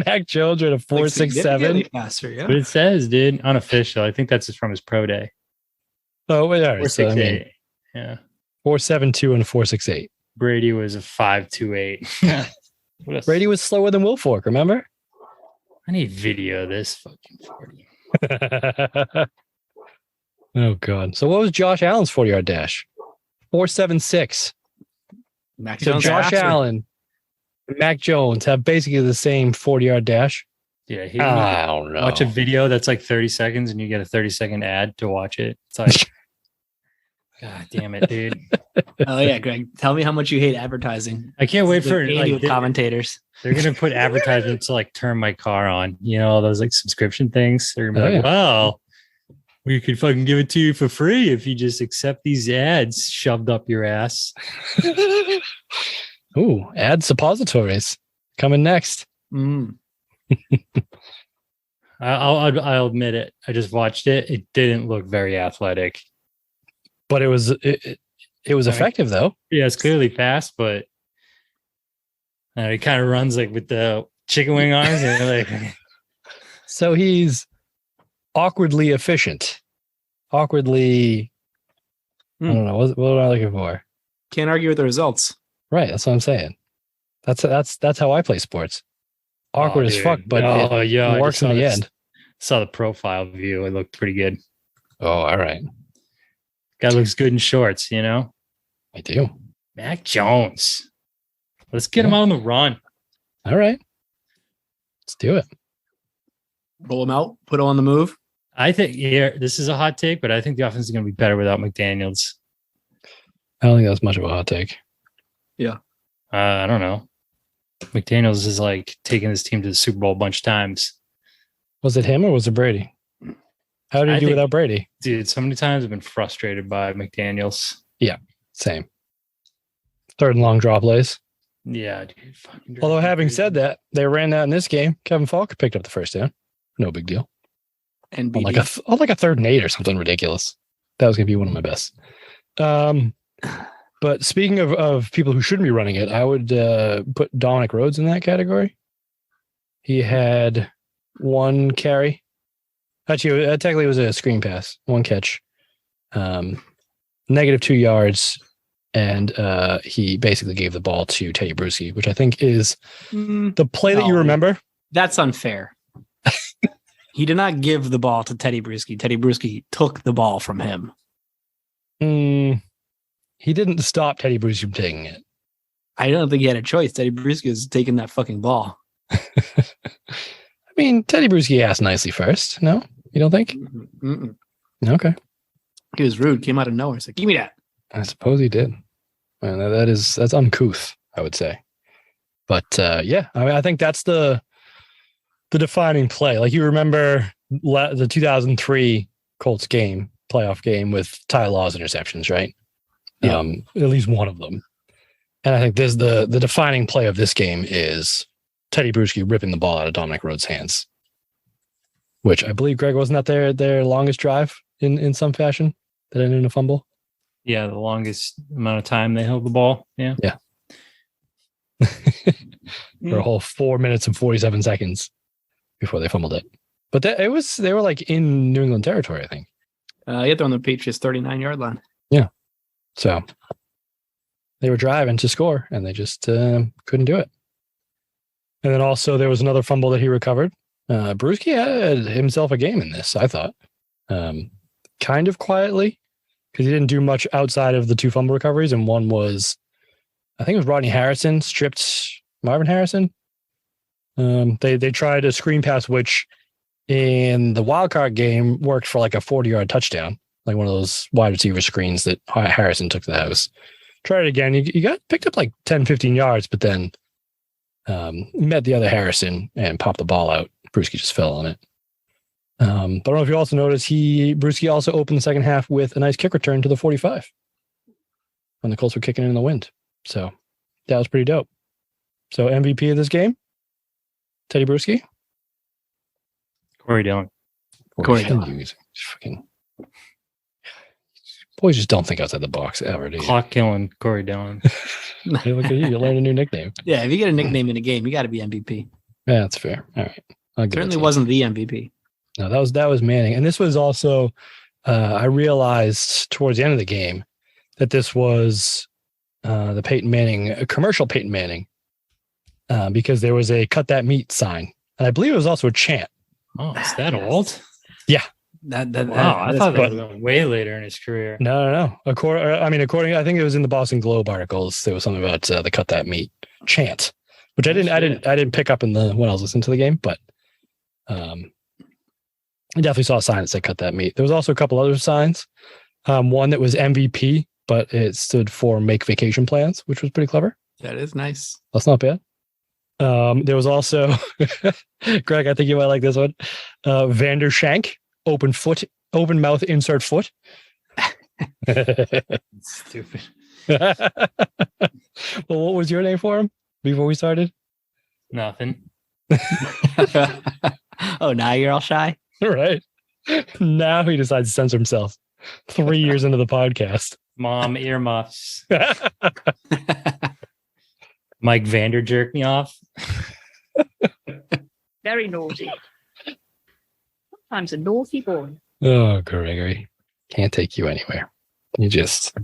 Mac Jones ran a 4.67. Significantly faster, yeah. But it says, dude, unofficial. I think that's just from his pro day. Oh, wait, all right. So, I 4.68. mean, Yeah. 4.72 and 4.68. Brady was a 5.28. Brady was slower than Wilfork, remember? I need video of this fucking 40. Oh God. So what was Josh Allen's 40-yard dash? 4.76. Mac So Jones Josh faster. Allen and Mac Jones have basically the same 40-yard dash. Yeah, I don't know. watch a video that's like 30 seconds and you get a 30-second ad to watch it. It's like, God damn it, dude. Oh yeah, Greg. Tell me how much you hate advertising. I can't wait The for game like with commentators. they're gonna put advertisements to like turn my car on. You know, all those like subscription things. They're gonna be like, well, we could fucking give it to you for free if you just accept these ads shoved up your ass. Ooh, ad suppositories coming next. I'll admit it. I just watched it. It didn't look very athletic. But it was effective though. Yeah, it's clearly fast, but it kind of runs like with the chicken wing arms. And like, So he's awkwardly efficient. Awkwardly, I don't know. What am I looking for? Can't argue with the results. Right, that's what I'm saying. That's how I play sports. Awkward as dude. fuck, but it works in the end. Saw the profile view. It looked pretty good. Oh, all right. Guy looks good in shorts, you know? I do. Mac Jones. Let's get him out on the run. All right. Let's do it. Roll them out. Put them on the move. I think this is a hot take, but I think the offense is going to be better without McDaniels. I don't think that's much of a hot take. Yeah. I don't know. McDaniels is like taking his team to the Super Bowl a bunch of times. Was it him or was it Brady? How did he do without Brady? Dude, so many times I've been frustrated by McDaniels. Yeah, same. Third and long draw plays. Yeah, dude. Fucking Although having said that, they ran that in this game. Kevin Falk picked up the first down. No big deal. And On like a 3rd and 8 or something ridiculous. That was going to be one of my best. But speaking of people who shouldn't be running it, I would put Dominic Rhodes in that category. He had 1 carry. Actually, technically it was a screen pass, 1 catch, -2 yards, and he basically gave the ball to Teddy Bruschi, which I think is the play that you remember. That's unfair. He did not give the ball to Teddy Bruschi. Teddy Bruschi took the ball from him. He didn't stop Teddy Bruschi from taking it. I don't think he had a choice. Teddy Bruschi was taking that fucking ball. I mean, Teddy Bruschi asked nicely first. No, you don't think? Mm-mm. Okay. He was rude. Came out of nowhere. He's like, "Give me that." I suppose he did. Man, that's uncouth, I would say. But yeah, I mean, I think that's the defining play. Like you remember the 2003 Colts game, playoff game with Ty Law's interceptions, right? Yeah. At least one of them. And I think this the defining play of this game is Teddy Bruschi ripping the ball out of Dominic Rhodes' hands, which I believe, Greg, wasn't that their longest drive in some fashion that ended in a fumble? Yeah, the longest amount of time they held the ball. Yeah. Yeah. For a whole 4 minutes and 47 seconds before they fumbled it. But they were like in New England territory, I think. Yeah, they're on the Patriots 39-yard line. Yeah. So they were driving to score and they just couldn't do it. And then also there was another fumble that he recovered. Bruschi had himself a game in this, I thought. Kind of quietly, because he didn't do much outside of the 2 fumble recoveries. And one was, I think it was Rodney Harrison stripped Marvin Harrison. They tried a screen pass, which in the wildcard game worked for like a 40-yard touchdown, like one of those wide receiver screens that Harrison took to the house. Tried it again. You got picked up like 10, 15 yards, but then met the other Harrison and popped the ball out. Bruschi just fell on it. But I don't know if you also noticed, Bruschi also opened the second half with a nice kick return to the 45 when the Colts were kicking in the wind. So that was pretty dope. So MVP of this game, Teddy Bruschi. Corey Dillon. Corey Dillon. Fucking boys just don't think outside the box ever, do you? Clock killing Corey Dillon. Hey, look at you learn a new nickname. Yeah, if you get a nickname in a game, you got to be MVP. Yeah, that's fair. All right. Certainly wasn't the MVP. No, that was Manning. And this was also, I realized towards the end of the game that this was the Peyton Manning, a commercial Peyton Manning, because there was a cut that meat sign And I believe it was also a chant. Oh, is that old? Yeah. Wow, I thought that was going way later in his career. No. According, I think it was in the Boston Globe articles. There was something about the cut that meat chant, which I didn't pick up in when I was listening to the game, but I definitely saw a sign that said cut that meat. There was also a couple other signs. One that was MVP, but it stood for make vacation plans, which was pretty clever. That is nice. That's not bad. There was also, Greg, I think you might like this one. Vander Shank, open mouth, insert foot. Stupid. Well, what was your name for him before we started? Nothing. Oh, now you're all shy? Right. Now he decides to censor himself 3 years into the podcast. Mom, earmuffs. Mike Vander jerked me off. Very naughty. Sometimes a naughty boy. Oh, Gregory. Can't take you anywhere. You just...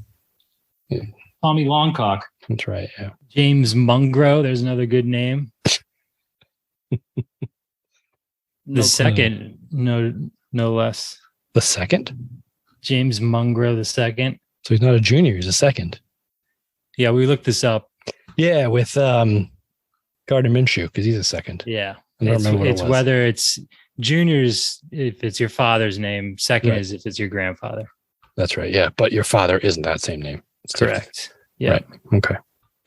Tommy Longcock. That's right, yeah. James Mungro. There's another good name. The second, no less. The second? James Mungro the second. So he's not a junior, he's a second. Yeah, we looked this up. Yeah, with Gardner Minshew, because he's a second. Yeah. I don't remember what it's it was. whether it's juniors if it's your father's name, second Right. is if it's your grandfather. That's right, yeah. But your father isn't that same name. It's different. Correct. Yeah. Right. Okay.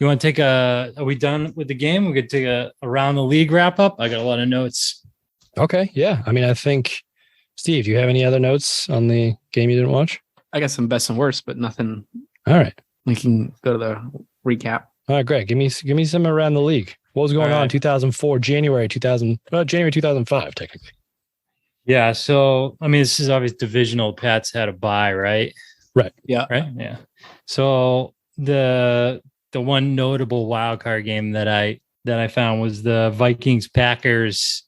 You want to are we done with the game? We could take a around the league wrap up. I got a lot of notes. Okay, yeah. I mean, I think, Steve, do you have any other notes on the game you didn't watch? I got some best and worst, but nothing. All right. We can go to the recap. All right, Greg, give me some around the league. What was going on in 2004, January 2005, technically. Yeah. So, I mean, this is obviously divisional. Pats had a bye, right? Right. Yeah. Right. Yeah. So the one notable wild card game that I found was the Vikings Packers.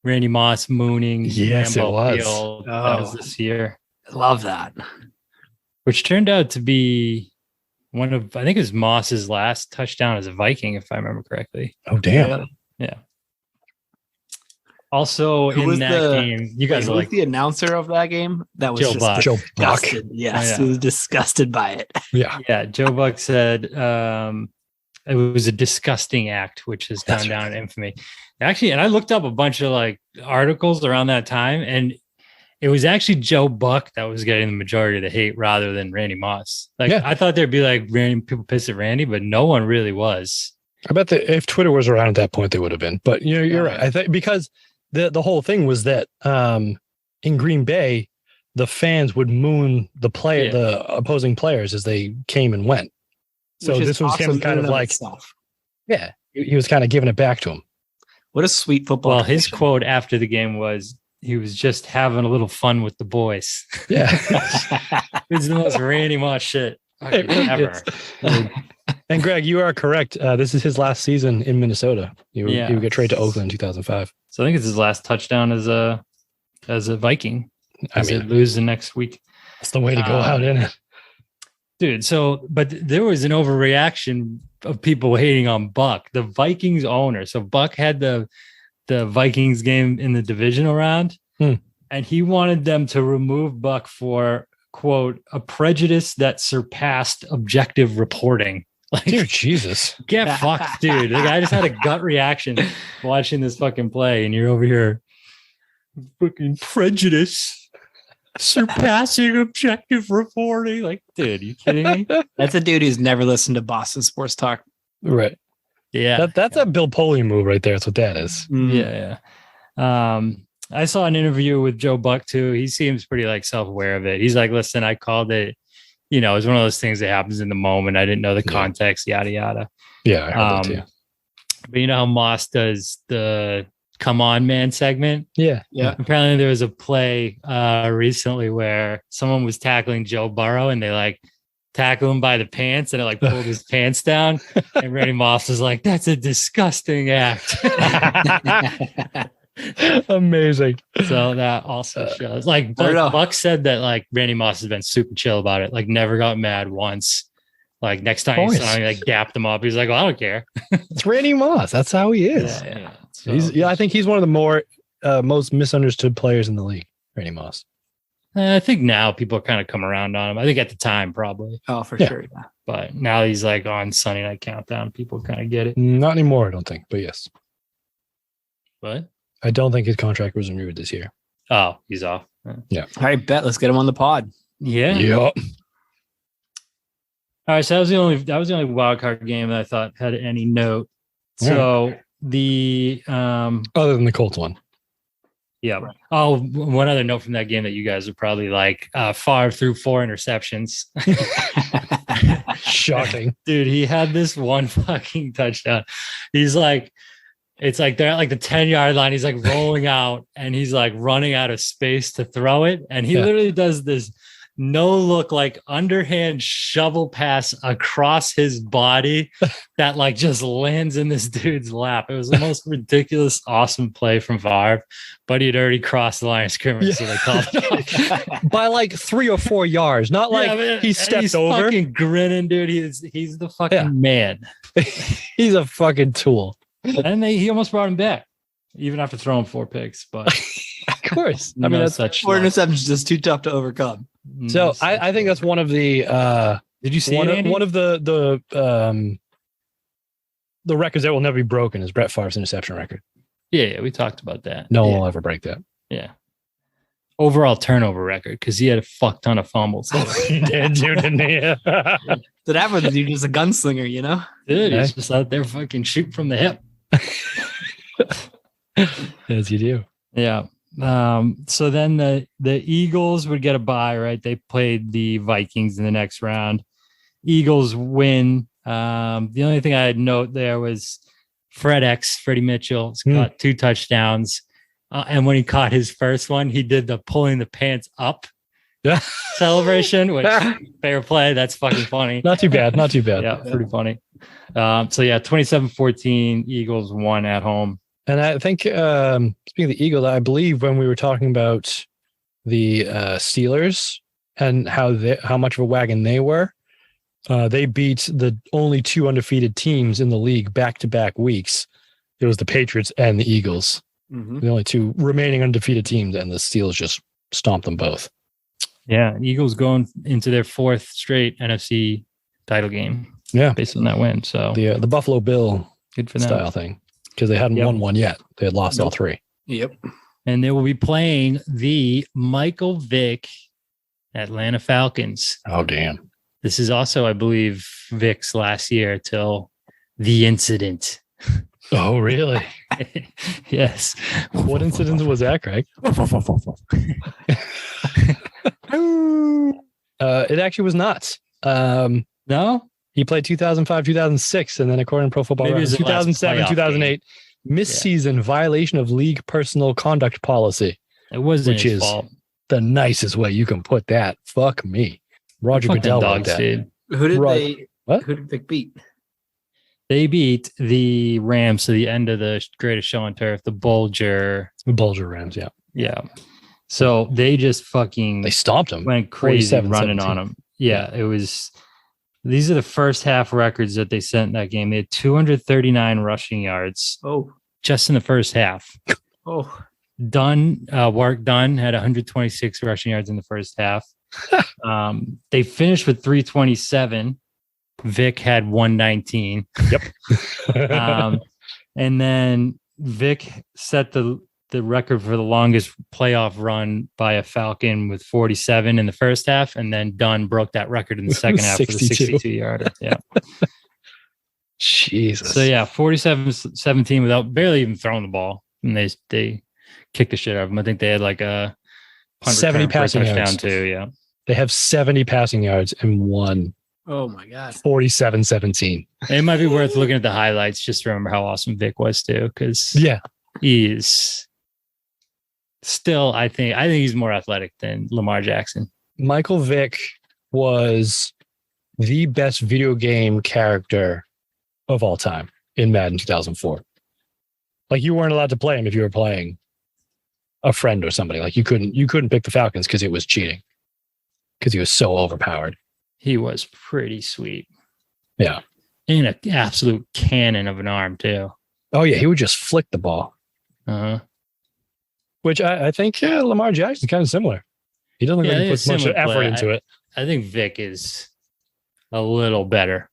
Randy Moss mooning. Yes, it was. Field. That was this year. I love that. Which turned out to be one of, I think it was Moss's last touchdown as a Viking, if I remember correctly. Oh, damn. Yeah. Also Who in was that game, you guys who are was like the announcer of that game? That was Joe just Buck. Joe Buck. disgusted. Yes, Oh, yeah. he was disgusted by it. Yeah. Yeah, Joe Buck said it was a disgusting act, which has That's gone down in infamy. Actually, and I looked up a bunch of like articles around that time, and it was actually Joe Buck that was getting the majority of the hate rather than Randy Moss. Like Yeah. I thought there'd be like people pissed at Randy, but no one really was. I bet that if Twitter was around at that point, they would have been. But you're right. I think because the whole thing was that in Green Bay, the fans would moon the opposing players as they came and went. So Which is this was awesome him kind in of and like, itself. yeah, he was kind of giving it back to him. What a sweet football. Well, his tradition. quote after the game was he was just having a little fun with the boys. Yeah. It's the most Randy Moss shit ever. And Greg, you are correct. This is his last season in Minnesota. He would get traded to Oakland in 2005. So I think it's his last touchdown as a Viking. I As they mean, lose the next week. that's the way to go out, isn't it? Dude, but there was an overreaction of people hating on Buck, the Vikings owner. So Buck had the Vikings game in the divisional round, and he wanted them to remove Buck for, quote, a prejudice that surpassed objective reporting. Like, Dear Jesus. get fucked, dude. Like, I just had a gut reaction watching this fucking play, and you're over here, fucking prejudice. Surpassing objective reporting. Like, dude, you kidding me? That's a dude who's never listened to Boston sports talk. Right. Yeah. That's a Bill Polian move right there. That's what that is. Yeah. I saw an interview with Joe Buck too. He seems pretty like self-aware of it. He's like, listen, I called it, it was one of those things that happens in the moment. I didn't know the context, yada, yada. Yeah, I heard that too. But you know how Moss does the come on man segment? Yeah. Apparently there was a play recently where someone was tackling Joe Burrow and they like tackle him by the pants and it like pulled his pants down. And Randy Moss was like, that's a disgusting act. Amazing. So that also shows like Buck said that like Randy Moss has been super chill about it. Like never got mad once. Like next time he saw him, like dapped him up. He's like, well, I don't care. It's Randy Moss. That's how he is. Yeah. So, I think he's one of the more most misunderstood players in the league, Randy Moss. I think now people kind of come around on him. I think at the time, probably. Oh, for sure. Yeah. But now he's like on Sunday Night Countdown. People kind of get it. Not anymore, I don't think. But yes. What? I don't think his contract was renewed this year. Oh, he's off. Yeah. All right, bet. Let's get him on the pod. Yeah. Yep. All right. So that was the only wild card game that I thought had any note. So the other than the Colts one. Yeah. Oh, one other note from that game that you guys are probably like, Favre threw 4 interceptions. Shocking. Dude, he had this one fucking touchdown. He's like, it's like they're at like the 10-yard line. He's like rolling out and he's like running out of space to throw it. And he literally does this no look, like underhand shovel pass across his body that like just lands in this dude's lap. It was the most ridiculous, awesome play from Favre, but he'd already crossed the line of scrimmage, so they called it off. By like 3 or 4 yards, not like he stepped over. Fucking grinning, dude. He's the fucking man. He's a fucking tool. And he almost brought him back, even after throwing 4 picks. But of course, I mean, that's such 4 interceptions just too tough to overcome. So I think that's one of the did you see one of the records that will never be broken is Brett Favre's interception record. Yeah, we talked about that. No one will ever break that. Yeah. Overall turnover record, because he had a fuck ton of fumbles. He did, dude, didn't he? So that was dude just a gunslinger, you know? Dude, he's just out there fucking shooting from the hip. As you do. Yeah. So then the Eagles would get a bye, right? They played the Vikings in the next round. Eagles win. The only thing I had note there was Freddie Mitchell caught 2 touchdowns. And when he caught his first one, he did the pulling the pants up celebration, which fair play. That's fucking funny. Not too bad. Not too bad. Yeah, pretty funny. So yeah, 27-14, Eagles won at home. And I think, speaking of the Eagles, I believe when we were talking about the Steelers and how much of a wagon they were, they beat the only 2 undefeated teams in the league back-to-back weeks. It was the Patriots and the Eagles. Mm-hmm. The only 2 remaining undefeated teams, and the Steelers just stomped them both. Yeah, Eagles going into their 4th straight NFC title game. Yeah, based on that win. So the Buffalo Bill good for them style thing, because they hadn't won one yet. They had lost all 3. Yep. And they will be playing the Michael Vick Atlanta Falcons. Oh, damn. This is also, I believe, Vick's last year till the incident. Oh, really? Yes. What incident was that, Craig? It actually was not. No? He played 2005, 2006, and then according to Pro Football Reference, 2007, 2008, mid-season violation of league personal conduct policy. It wasn't which his is fault. The nicest way you can put that. Fuck me. Roger Goodell did that. Dude. Who did Vic beat? They beat the Rams to the end of the Greatest Show on Turf, the Bulger Rams, yeah. Yeah. So they just they stomped him. Went crazy running on him. Yeah, it was. These are the first half records that they sent in that game. They had 239 rushing yards. Oh, just in the first half. Oh, Warwick Dunn had 126 rushing yards in the first half. They finished with 327. Vic had 119. Yep. And then Vic set the record for the longest playoff run by a Falcon with 47 in the first half, and then Dunn broke that record in the second half with a 62-yarder. Yeah. Jesus. So yeah, 47-17 without barely even throwing the ball, and they kicked the shit out of them. I think they had like a 70 passing yards too. Yeah, they have 70 passing yards and won. Oh my God. 47-17. It might be worth looking at the highlights just to remember how awesome Vic was too, because he is still, I think he's more athletic than Lamar Jackson. Michael Vick was the best video game character of all time in Madden 2004. Like, you weren't allowed to play him if you were playing a friend or somebody. Like, you couldn't pick the Falcons because it was cheating, because he was so overpowered. He was pretty sweet. Yeah. And an absolute cannon of an arm too. Oh yeah, he would just flick the ball. Uh-huh. Which I think Lamar Jackson's kind of similar. He doesn't really put much effort into it. I think Vic is a little better.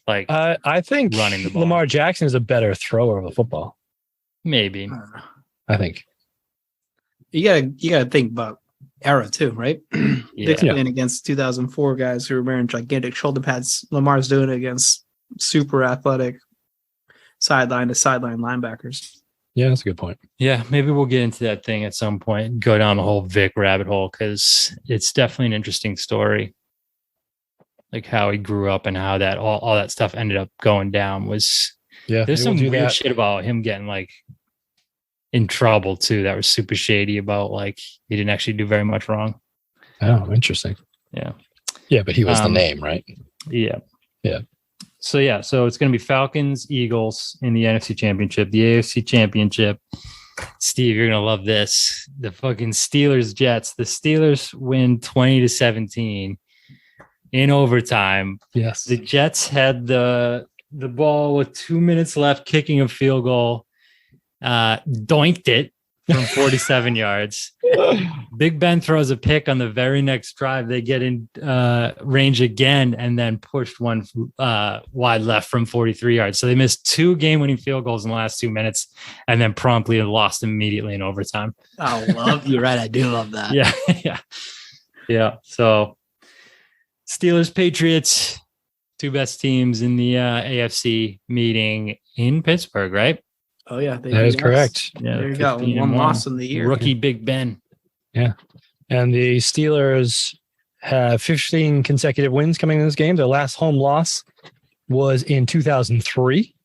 Like I think running the ball. Lamar Jackson is a better thrower of a football. Maybe. I think. You gotta think about era too, right? Yeah. Vic's playing against 2004 guys who were wearing gigantic shoulder pads. Lamar's doing it against super athletic sideline to sideline linebackers. Yeah, that's a good point. Yeah, maybe we'll get into that thing at some point and go down the whole Vic rabbit hole because it's definitely an interesting story. Like how he grew up and how that all that stuff ended up going down was there's some weird shit about him getting like in trouble too that was super shady about like he didn't actually do very much wrong. Oh, interesting. Yeah. Yeah, but he was the name, right? Yeah. Yeah. So it's going to be Falcons, Eagles in the NFC Championship, the AFC Championship. Steve, you're going to love this. The fucking Steelers Jets. The Steelers win 20-17 in overtime. Yes. The Jets had the ball with 2 minutes left, kicking a field goal, doinked it from 47 yards. Big Ben throws a pick on the very next drive. They get in range again and then pushed one wide left from 43 yards. So they missed 2 game-winning field goals in the last 2 minutes and then promptly lost immediately in overtime. Oh, you're right. I do love that. Yeah. So Steelers, Patriots, 2 best teams in the AFC meeting in Pittsburgh, right? Oh, yeah. That is correct. Yeah, there you go. One loss in the year. Rookie Big Ben. Yeah. And the Steelers have 15 consecutive wins coming in this game. Their last home loss was in 2003,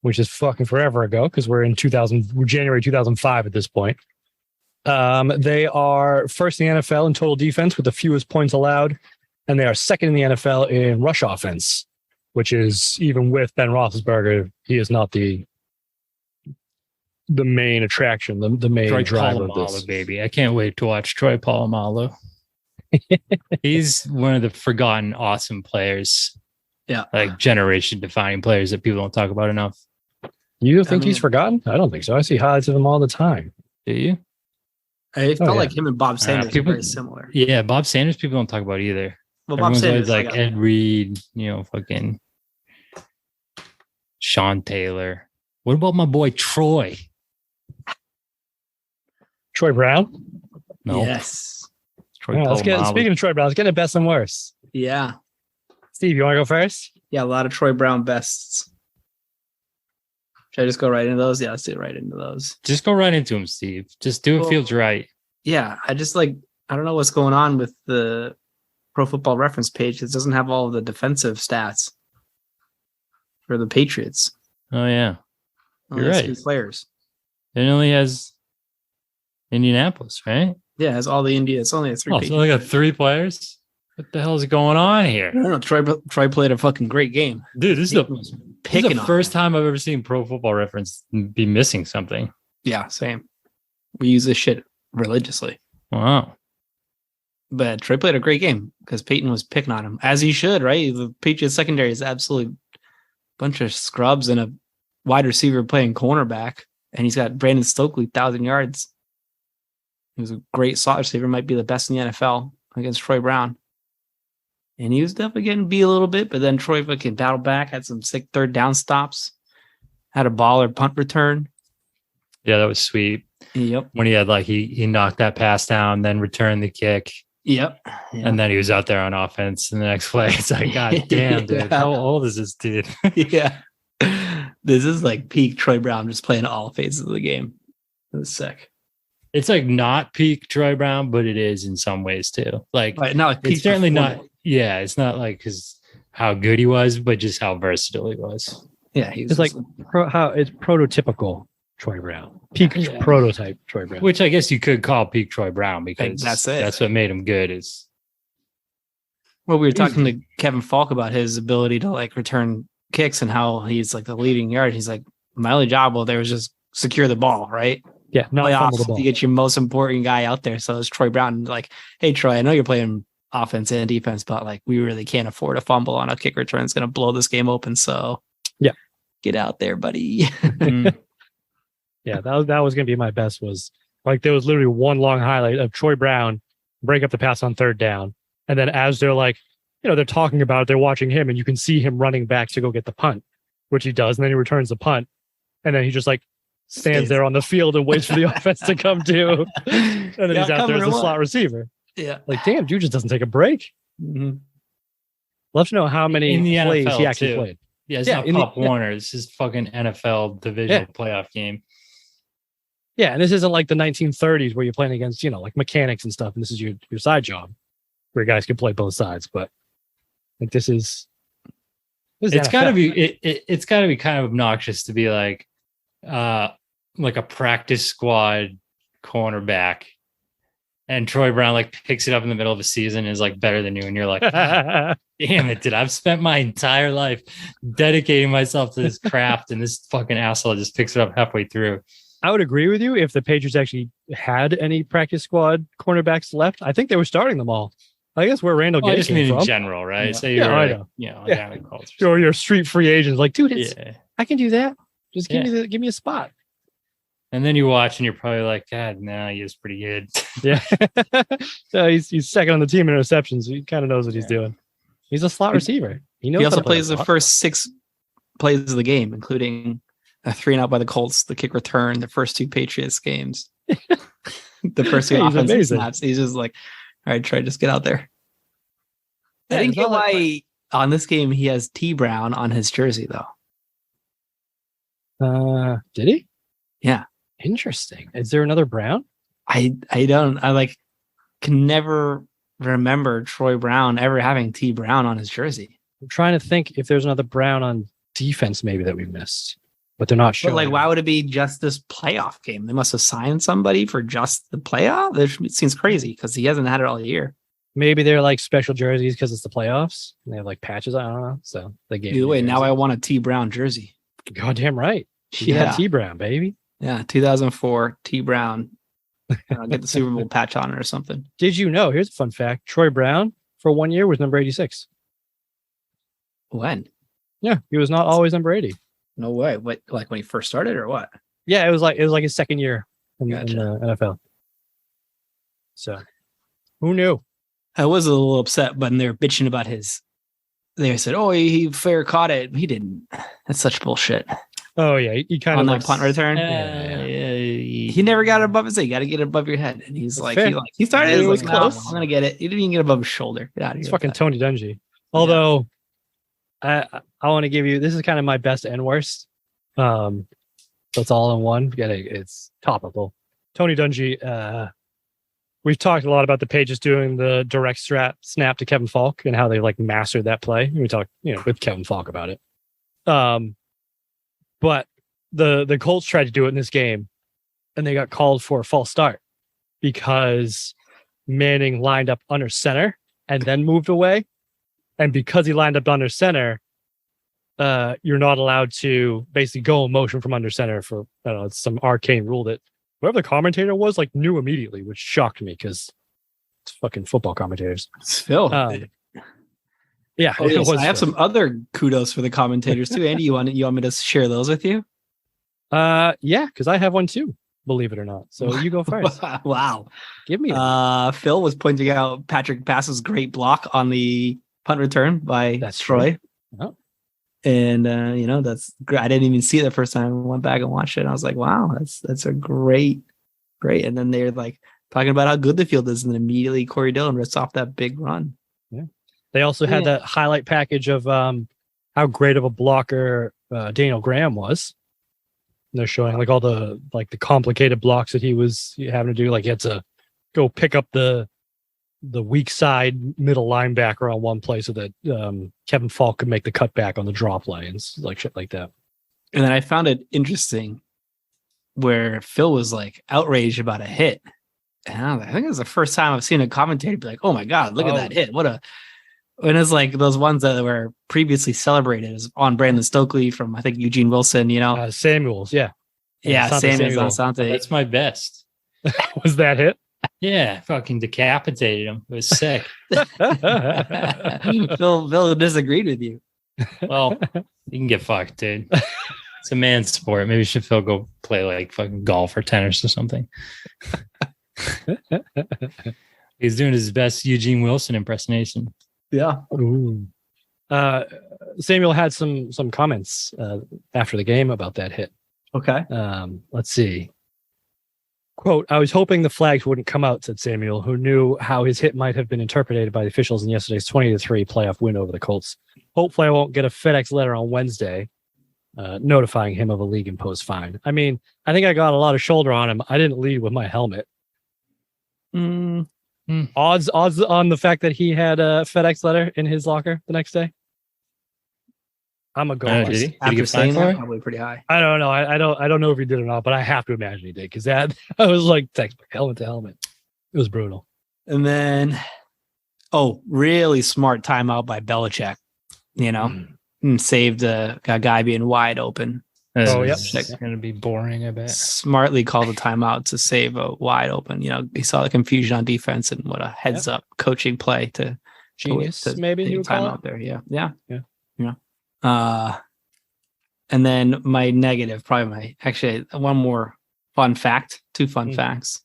which is fucking forever ago because we're in January 2005 at this point. They are first in the NFL in total defense with the fewest points allowed, and they are second in the NFL in rush offense, which is even with Ben Roethlisberger, he is not the main attraction, the main Troy driver Polamalu, of this. baby. I can't wait to watch Troy Polamalu. He's one of the forgotten awesome players. Yeah. Like generation defining players that people don't talk about enough. You think he's forgotten? I don't think so. I see highlights of him all the time. Do you? I felt like him and Bob Sanders people, are very similar. Yeah, Bob Sanders people don't talk about either. Well, Everyone's Bob Sanders always like Ed Reed, fucking Sean Taylor. What about my boy Troy? Troy Brown? No. Yes. Troy Speaking of Troy Brown, let's get a best and worst. Yeah. Steve, you want to go first? Yeah, a lot of Troy Brown bests. Should I just go right into those? Yeah, let's do right into those. Just go right into him, Steve. Just do what feels right. Yeah, I don't know what's going on with the Pro Football Reference page. It doesn't have all of the defensive stats for the Patriots. Oh, yeah. You're right. 3 players. It only has Indianapolis, right? Yeah, it has all the India. It's only a 3 Oh, page. so only got 3 players? What the hell is going on here? No, Troy played a fucking great game. Dude, this is the first time I've ever seen Pro Football Reference be missing something. Yeah, same. We use this shit religiously. Wow. But Troy played a great game because Peyton was picking on him, as he should, right? The Patriots secondary is absolutely bunch of scrubs and a wide receiver playing cornerback, and he's got Brandon Stokely, 1,000 yards. He was a great slot receiver, might be the best in the NFL against Troy Brown. And he was definitely getting beat a little bit, but then Troy fucking battled back, had some sick 3rd down stops, had a baller punt return. Yeah, that was sweet. Yep. When he had he knocked that pass down, then returned the kick. Yep. And then he was out there on offense in the next play. It's like, God damn, dude. How old is this dude? Yeah. This is like peak Troy Brown just playing all phases of the game. It was sick. It's like not peak Troy Brown, but it is in some ways too. Like, not like peak it's certainly not. Yeah, it's not like how good he was, but just how versatile he was. Yeah, it's like how it's prototypical Troy Brown, peak prototype Troy Brown, which I guess you could call peak Troy Brown because that's it. That's what made him good. Is well, we were talking to Kevin Falk about his ability to return kicks and how he's the leading yard. He's like, my only job there was just secure the ball, right? Yeah, not fumble the ball. You get your most important guy out there. So it's Troy Brown. Like, hey, Troy, I know you're playing offense and defense, but we really can't afford a fumble on a kick return. It's going to blow this game open. So yeah, get out there, buddy. Yeah, that was going to be my best. Was like there was literally one long highlight of Troy Brown break up the pass on third down, and then as they're like, they're talking about it, they're watching him, and you can see him running back to go get the punt, which he does, and then he returns the punt, and then he just like stands there on the field and waits for the offense to come to, and then he's out there as a slot receiver. Yeah, like damn, dude just doesn't take a break. Mm-hmm. Love to know how many in the plays NFL he actually too. played. Yeah, it's not Pop Warner. This is fucking NFL divisional playoff game. Yeah, and this isn't like the 1930s where you're playing against, like mechanics and stuff, and this is your side job where guys can play both sides. But like this is it's got to be it's got to be kind of obnoxious to be like a practice squad cornerback, and Troy Brown like picks it up in the middle of a season and is like better than you, and you're like, damn it, dude! I've spent my entire life dedicating myself to this craft, and this fucking asshole just picks it up halfway through. I would agree with you if the Patriots actually had any practice squad cornerbacks left. I think they were starting them all. I guess where Randall Gay came from. In general, right? Yeah. So I know. Down the Colts. Or your street free agents, like, dude, I can do that. Just give me a spot. And then you watch, and you're probably like, God, no, he is pretty good. Yeah. So he's second on the team in interceptions. So he kind of knows what he's doing. He's a slot receiver. He knows. He also plays the first 6 plays of the game, including a 3-and-out by the Colts, the kick return, the first 2 Patriots games, the first 2 offensive snaps. He's just like, all right, Trey, just get out there. I didn't get why on this game he has T Brown on his jersey though. Did he? Yeah. Interesting. Is there another Brown? I can never remember Troy Brown ever having T Brown on his jersey. I'm trying to think if there's another Brown on defense maybe that we missed. But they're not sure. But why would it be just this playoff game? They must have signed somebody for just the playoff. It seems crazy because he hasn't had it all year. Maybe they're like special jerseys because it's the playoffs and they have like patches. I don't know. So they gave. Either way, now I want a T Brown jersey. Goddamn right. Yeah, T Brown, baby. Yeah, 2004 T Brown. I'll get the Super Bowl patch on it or something. Did you know? Here's a fun fact: Troy Brown for 1 year was number 86. When? Yeah, he was not always number 80. No way. What, like when he first started or what? Yeah, it was like his second year in the NFL. So who knew? I was a little upset, but they were bitching about they said, oh, he fair caught it. He didn't. That's such bullshit. Oh yeah. He kind on of that punt return. He never got it above his head. You got to get it above your head. And he's like, he started. He was close. No, I'm going to get it. He didn't even get above his shoulder. Get out of here. It's fucking Tony Dungy. Although I want to give you, this is kind of my best and worst. So it's all in one. It's topical. Tony Dungy, we've talked a lot about the Pages doing the direct snap to Kevin Falk and how they like mastered that play. We talked, with Kevin Falk about it. But the Colts tried to do it in this game and they got called for a false start because Manning lined up under center and then moved away. And because he lined up under center, you're not allowed to basically go in motion from under center for, I don't know, it's some arcane rule that whoever the commentator was knew immediately, which shocked me because it's fucking football commentators. It's Phil. Yeah. Oh, yes. I have some other kudos for the commentators too. Andy, you want me to share those with you? Yeah, because I have one too, believe it or not. So you go first. Wow. Give me Phil was pointing out Patrick Pass's great block on the punt return by Troy. Oh. And that's great. I didn't even see it the first time. I went back and watched it. And I was like, wow, that's a great. And then they're like talking about how good the field is, and then immediately Corey Dillon rips off that big run. Yeah. They also had that highlight package of how great of a blocker Daniel Graham was. And they're showing like all the complicated blocks that he was having to do. Like he had to go pick up the weak side middle linebacker on one play so that Kevin Falk could make the cutback on the draw play and like shit like that. And then I found it interesting where Phil was like outraged about a hit. And I think it was the first time I've seen a commentator be like, oh my God, look at that hit. And it's like those ones that were previously celebrated as on Brandon Stokely from, I think, Eugene Wilson, Samuels. Yeah. Yeah. Samuels on Asante. That's my best. Was that hit? Yeah, fucking decapitated him. It was sick. Phil disagreed with you. Well, you can get fucked, dude. It's a man's sport. Maybe Phil go play like fucking golf or tennis or something. He's doing his best Eugene Wilson impersonation. Yeah. Ooh. Samuel had some comments after the game about that hit. Okay. Let's see. Quote, I was hoping the flags wouldn't come out, said Samuel, who knew how his hit might have been interpreted by the officials in yesterday's 20-3 playoff win over the Colts. Hopefully I won't get a FedEx letter on Wednesday notifying him of a league-imposed fine. I mean, I think I got a lot of shoulder on him. I didn't lead with my helmet. Odds on the fact that he had a FedEx letter in his locker the next day? I'm a go. Did he After get saying fined for that, it? probably pretty high. I don't know. I don't know if he did or not, but I have to imagine he did because that I was like textbook helmet to helmet. It was brutal. And then, really smart timeout by Belichick. And saved a guy being wide open. Yep. It's going to be boring, I bet. Smartly called a timeout to save a wide open. He saw the confusion on defense and what a heads up coaching play to Genius, maybe he would call timeout it. there. Yeah. And then my negative, probably one more fun fact, two fun facts.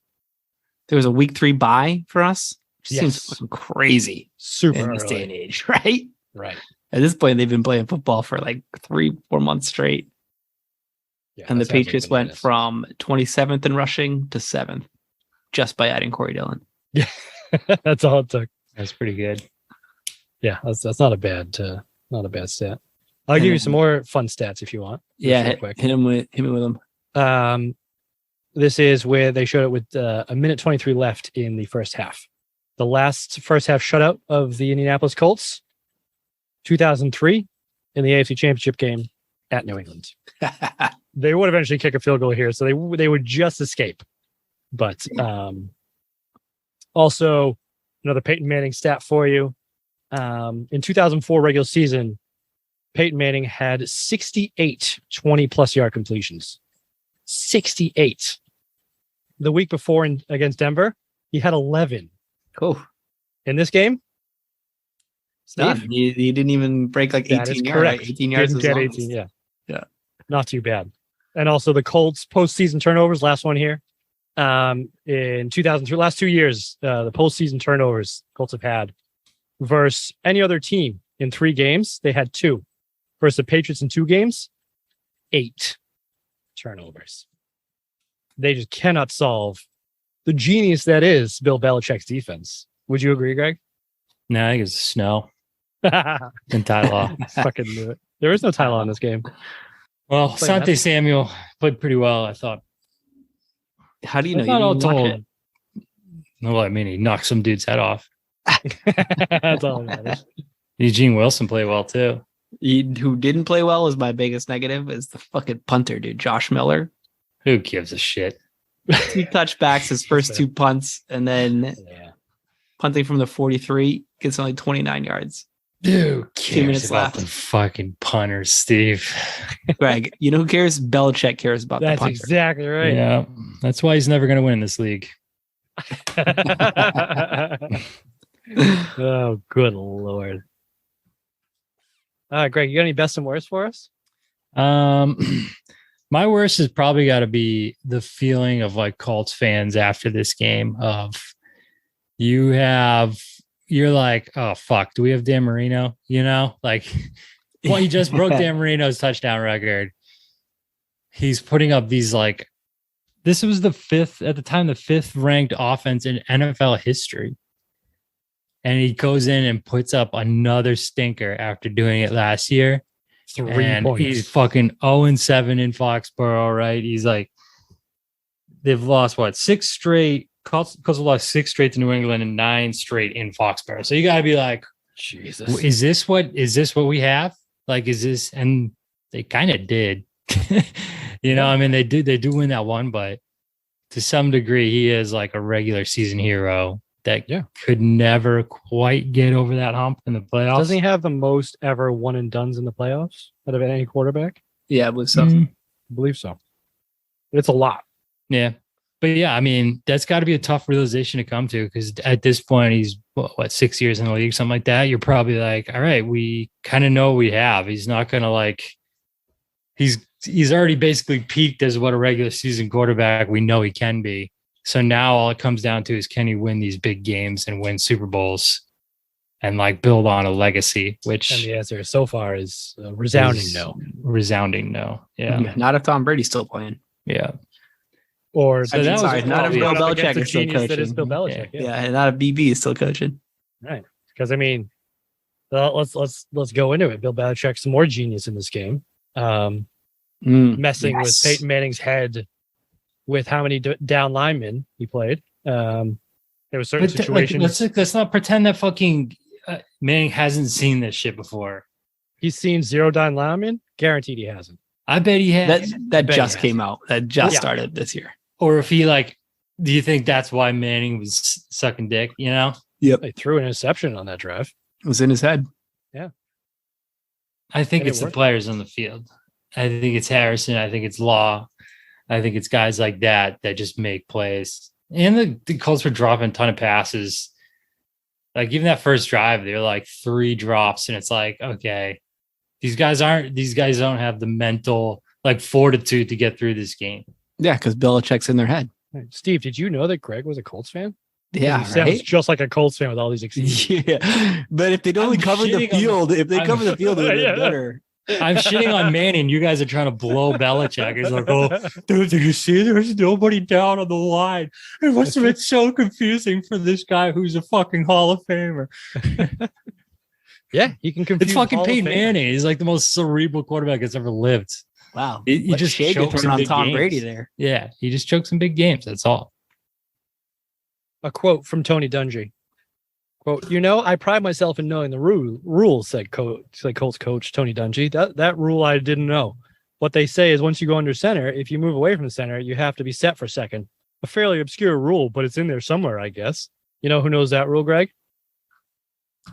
There was a week 3 bye for us, which seems fucking crazy Super in this early. day and age, right? Right. At this point, they've been playing football for like 3-4 months straight. Yeah, And the that sounds like Patriots went bananas. from 27th in rushing to 7th just by adding Corey Dillon. Yeah, that's all it took. That's pretty good. Yeah, that's not a bad stat. I'll give you some more fun stats if you want. Yeah, real quick. hit me with them. This is where they showed it with a minute 23 left in the first half. The last first half shutout of the Indianapolis Colts, 2003, in the AFC Championship game at New England. They would eventually kick a field goal here, so they would just escape. But also, another Peyton Manning stat for you. In 2004 regular season, Peyton Manning had 68 20-plus yard completions. 68. The week before against Denver, he had 11. Cool. In this game, Steve? He didn't even break like 18 that is yards. correct. Right? 18 yards Didn't is get longest. 18, yeah. Yeah. Not too bad. And also the Colts postseason turnovers, last one here. In 2002, last 2 years, the postseason turnovers Colts have had versus any other team in 3 games, they had 2. Versus the Patriots in 2 games, 8 turnovers. They just cannot solve the genius that is Bill Belichick's defense. Would you agree, Greg? No, I think it's snow and Ty Law. Fucking knew it. There is no Ty Law in this game. Well, Play Sante that. Samuel played pretty well, I thought. How do you know? That's You not all didn't watch told. it? Well, I mean, he knocked some dude's head off. That's all that matters. Eugene Wilson played well, too. Who didn't play well is my biggest negative is the fucking punter, dude. Josh Miller. Who gives a shit? 2 touchbacks, his first 2 punts, and then Yeah. punting from the 43 gets only 29 yards. Dude, 2 minutes about left. the fucking punters, Steve. Greg, you know who cares? Belichick cares about the That's punter. exactly right. Yeah, that's why he's never going to win this league. Oh, good Lord. Greg, you got any best and worst for us? My worst has probably got to be the feeling of like Colts fans after this game of you're like, oh fuck, do we have Dan Marino? Like, well, he just broke Dan Marino's touchdown record. He's putting up these like, this was the 5th ranked offense in NFL history. And he goes in and puts up another stinker after doing it last year. 3 And points. he's fucking 0-7 in Foxborough, right? He's like, they've lost 6 straight. Colts have lost 6 straight to New England and 9 straight in Foxborough. So you gotta be like, Jesus. is this what we have? Like, is this? And they kind of did. I mean, they do win that one, but to some degree, he is like a regular season hero that could never quite get over that hump in the playoffs. Doesn't he have the most ever one and dones in the playoffs out of any quarterback? Yeah, I believe so. I believe so. It's a lot. Yeah. But yeah, I mean, that's got to be a tough realization to come to, because at this point, he's what 6 years in the league, something like that. You're probably like, all right, we kind of know what we have. He's not going to like, he's already basically peaked as what a regular season quarterback we know he can be. So now all it comes down to is, can he win these big games and win Super Bowls and like build on a legacy? Which, And the answer so far is resounding no. Resounding no. Yeah. Not if Tom Brady's still playing. Yeah. Or I mean, sorry, not if Bill Belichick is still genius that is coaching. Bill Belichick. Yeah, and not if BB is still coaching. Right. Because I mean, let's go into it. Bill Belichick's more genius in this game. Messing with Peyton Manning's head with how many down linemen he played. There was certain situations. Let's not pretend that fucking Manning hasn't seen this shit before. He's seen 0 down linemen. Guaranteed he hasn't. I bet he has. That just came out. That just started this year. Or if he like, do you think that's why Manning was sucking dick? You know? Yep. They threw an interception on that drive. It was in his head. Yeah. I think And it's it the worked. players on the field. I think it's Harrison. I think it's Law. I think it's guys like that just make plays. And the Colts were dropping a ton of passes. Like even that first drive, they're like 3 drops, and it's like, okay, these guys don't have the mental like fortitude to get through this game. Yeah, because Belichick's in their head. Steve, did you know that Greg was a Colts fan? Yeah, He sounds just like a Colts fan with all these excuses. Yeah, but if they'd only cover the field, it would have been better. I'm shitting on Manning. You guys are trying to blow Belichick. It's like, oh, dude, did you see there's nobody down on the line? It must have been so confusing for this guy who's a fucking Hall of Famer. Yeah, he can confuse. It's fucking Hall of Peyton Fame. Manning. He's like the most cerebral quarterback that's ever lived. Wow, He just shade you're chokes throwing in on big Tom games. Brady there. Yeah, he just chokes in big games. That's all. A quote from Tony Dungy. Quote, I pride myself in knowing the rules, said Colts coach Tony Dungy. That rule I didn't know. What they say is once you go under center, if you move away from the center, you have to be set for second. A fairly obscure rule, but it's in there somewhere, I guess. You know who knows that rule, Greg?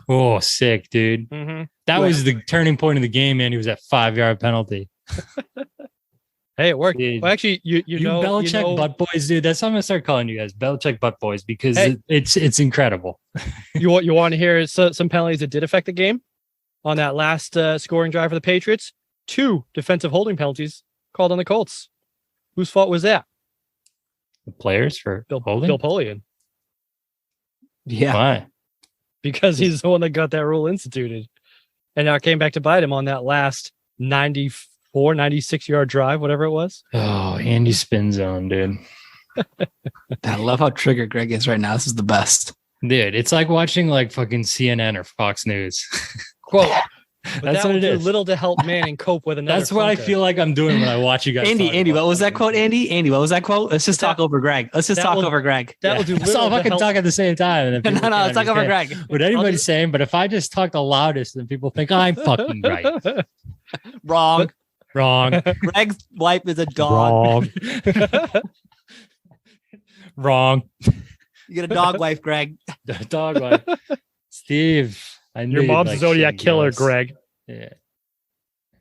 Oh, sick, dude. Mm-hmm. That was the turning point of the game, man. He was at 5-yard penalty. Hey, it worked. Dude. Well, actually, you know, Belichick butt boys, dude. That's what I'm gonna start calling you guys, Belichick butt boys, because Hey. it's incredible. you want to hear some penalties that did affect the game on that last scoring drive for the Patriots? 2 defensive holding penalties called on the Colts. Whose fault was that? The players for holding. Bill Polian, Yeah, Why? because he's the one that got that rule instituted, and now it came back to bite him on that last 96-yard drive, whatever it was. Oh, Andy spin zone, dude. I love how triggered Greg is right now. This is the best. Dude, it's like watching like fucking CNN or Fox News. Quote. But That's that what would it do is. little to help Manning cope with another. That's what I clunker. feel like I'm doing when I watch you guys. Andy, talk Andy, about what was that fucking quote? things. Andy, what was that quote? Let's just That- talk over Greg. Let's just that talk will- over Greg. That will do So little if I to can help. talk at the same time, and then No, people no, can't let's talk over understand Greg. what anybody's saying. But if I just talk the loudest, then people think I'm fucking right. Wrong. Wrong. Greg's wife is a dog. Wrong. Wrong. You get a dog wife, Greg. Dog life. Steve, I knew Your you'd mom's like a Zodiac shitty killer, girls. Greg. Yeah.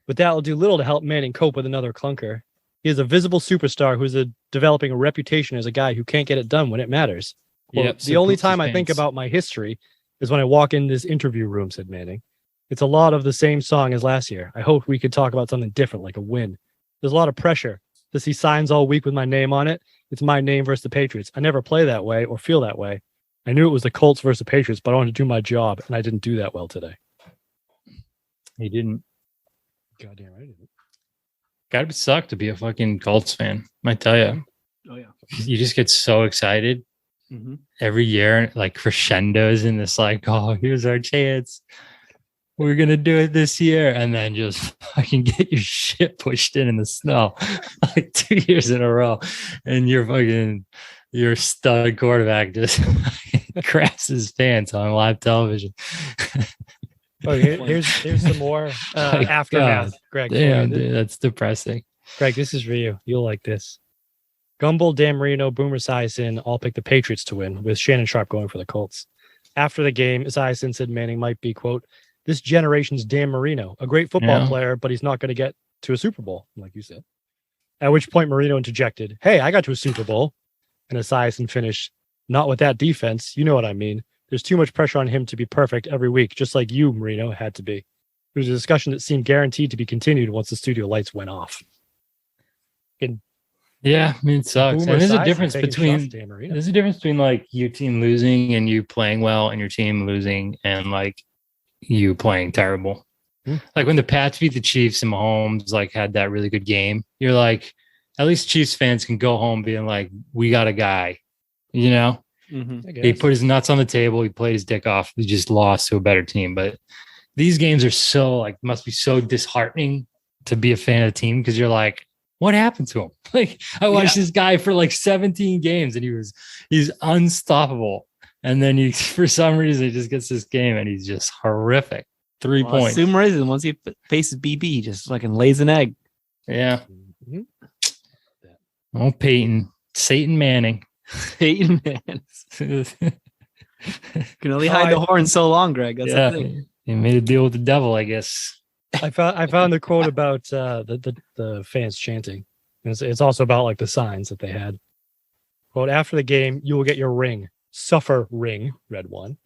But that will do little to help Manning cope with another clunker. He is a visible superstar who's developing a reputation as a guy who can't get it done when it matters. Quote, Yep, the so only poops his time I think pants. about my history is when I walk in this interview room, said Manning. It's a lot of the same song as last year. I hope we could talk about something different, like a win. There's a lot of pressure to see signs all week with my name on it. It's my name versus the Patriots. I never play that way or feel that way. I knew it was the Colts versus the Patriots, but I wanted to do my job, and I didn't do that well today. He didn't. Goddamn right. I didn't. Gotta suck to be a fucking Colts fan. I tell you. Oh yeah. You just get so excited every year, like crescendos in this, like, oh, here's our chance. We're gonna do it this year, and then just fucking get your shit pushed in the snow like 2 years in a row, and your stud quarterback just craps his pants on live television. Oh, here's some more My aftermath, God. Greg. Damn, dude, that's depressing. Greg, this is for you. You'll like this. Gumbel, Dan Marino, Boomer Esiason all picked the Patriots to win, with Shannon Sharp going for the Colts. After the game, Esiason said Manning might be, quote, this generation's Dan Marino, a great football player, but he's not going to get to a Super Bowl, like you said. At which point Marino interjected, hey, I got to a Super Bowl. and Esiason finish, "Not with that defense. You know what I mean. There's too much pressure on him to be perfect every week, just like you, Marino, had to be." It was a discussion that seemed guaranteed to be continued once the studio lights went off. Yeah, I mean, it sucks. Boomer And there's a Esiason difference taking between shots to Marino. there's a difference between like your team losing and you playing well and your team losing and like you playing terrible. Like when the Pats beat the Chiefs and Mahomes like had that really good game, you're like, at least Chiefs fans can go home being like, we got a guy, you know? He put his nuts on the table. He played his dick off. He just lost to a better team. But these games are so like, must be so disheartening to be a fan of the team because you're like, what happened to him? Like I watched this guy for like 17 games and he's unstoppable. And then he, for some reason, he just gets this game and he's just horrific. 3 points. Assume reason once he faces BB, he just fucking lays an egg. Yeah. Oh, Peyton, Satan Manning. Peyton Manning. Can only hide the horn so long, Greg. That's the thing. He made a deal with the devil, I guess. I found the quote about the fans chanting. It's also about like the signs that they had. Quote, "After the game, you will get your ring. Suffer ring," red one.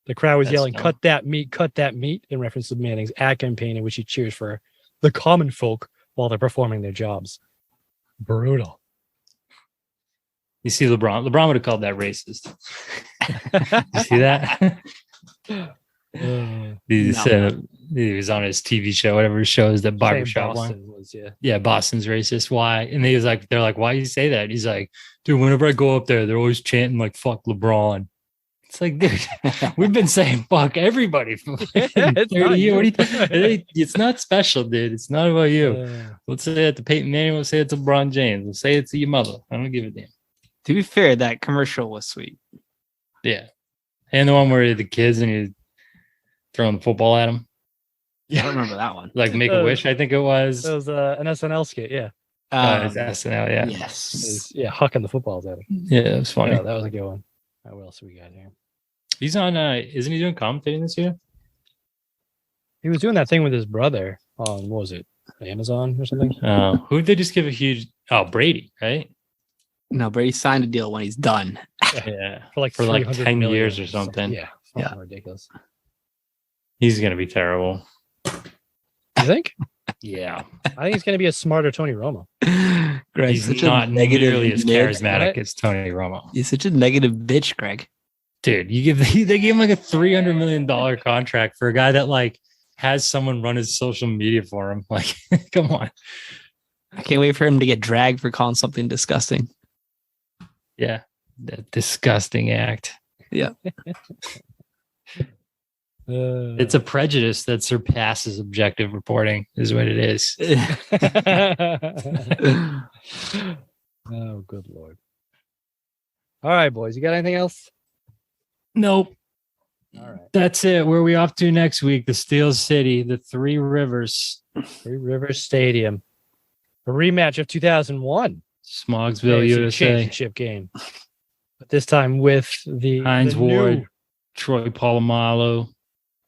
The crowd was yelling, cut that meat," in reference to Manning's ad campaign in which he cheers for the common folk while they're performing their jobs. Brutal. You see LeBron? LeBron would have called that racist. You see that? He was on his TV show, whatever his show is, that barbershop one. Yeah, Boston's racist. Why? And he was like, they're like, why do you say that? He's like, dude, whenever I go up there, they're always chanting like "fuck LeBron." It's like, dude, we've been saying "fuck" everybody for 30 years. It's not special, dude. It's not about you. Let's say it to Peyton Manning. We'll say it to LeBron James. We'll say it to your mother. I don't give a damn. To be fair, that commercial was sweet. Yeah, and the one where the kids and you throwing the football at him. Yeah, I don't remember that one. Like Make a Wish, I think it was. It was an SNL skit, yeah. It's SNL, yeah. Yes. Hucking the footballs at him. Yeah, it was funny. Yeah, that was a good one. What else we got here? He's on, isn't he doing commentating this year? He was doing that thing with his brother on, what was it, Amazon or something? Who did they just give a huge, Brady, right? No, Brady signed a deal when he's done. Yeah. For like 10 years or something. Yeah. Ridiculous. He's going to be terrible. You think? Yeah. I think he's going to be a smarter Tony Romo. Greg, he's not nearly as charismatic as Tony Romo. He's such a negative bitch, Greg. Dude, they gave him like a $300 million contract for a guy that like has someone run his social media for him. Like, come on. I can't wait for him to get dragged for calling something disgusting. Yeah. That disgusting act. Yeah. It's a prejudice that surpasses objective reporting is what it is. Oh, good Lord. All right, boys. You got anything else? Nope. All right. That's it. Where are we off to next week? The Steel City, the Three Rivers. Three Rivers Stadium. A rematch of 2001. Smogsville, AFC USA. Championship game. But this time with Hines the Ward, new, Troy Polamalu.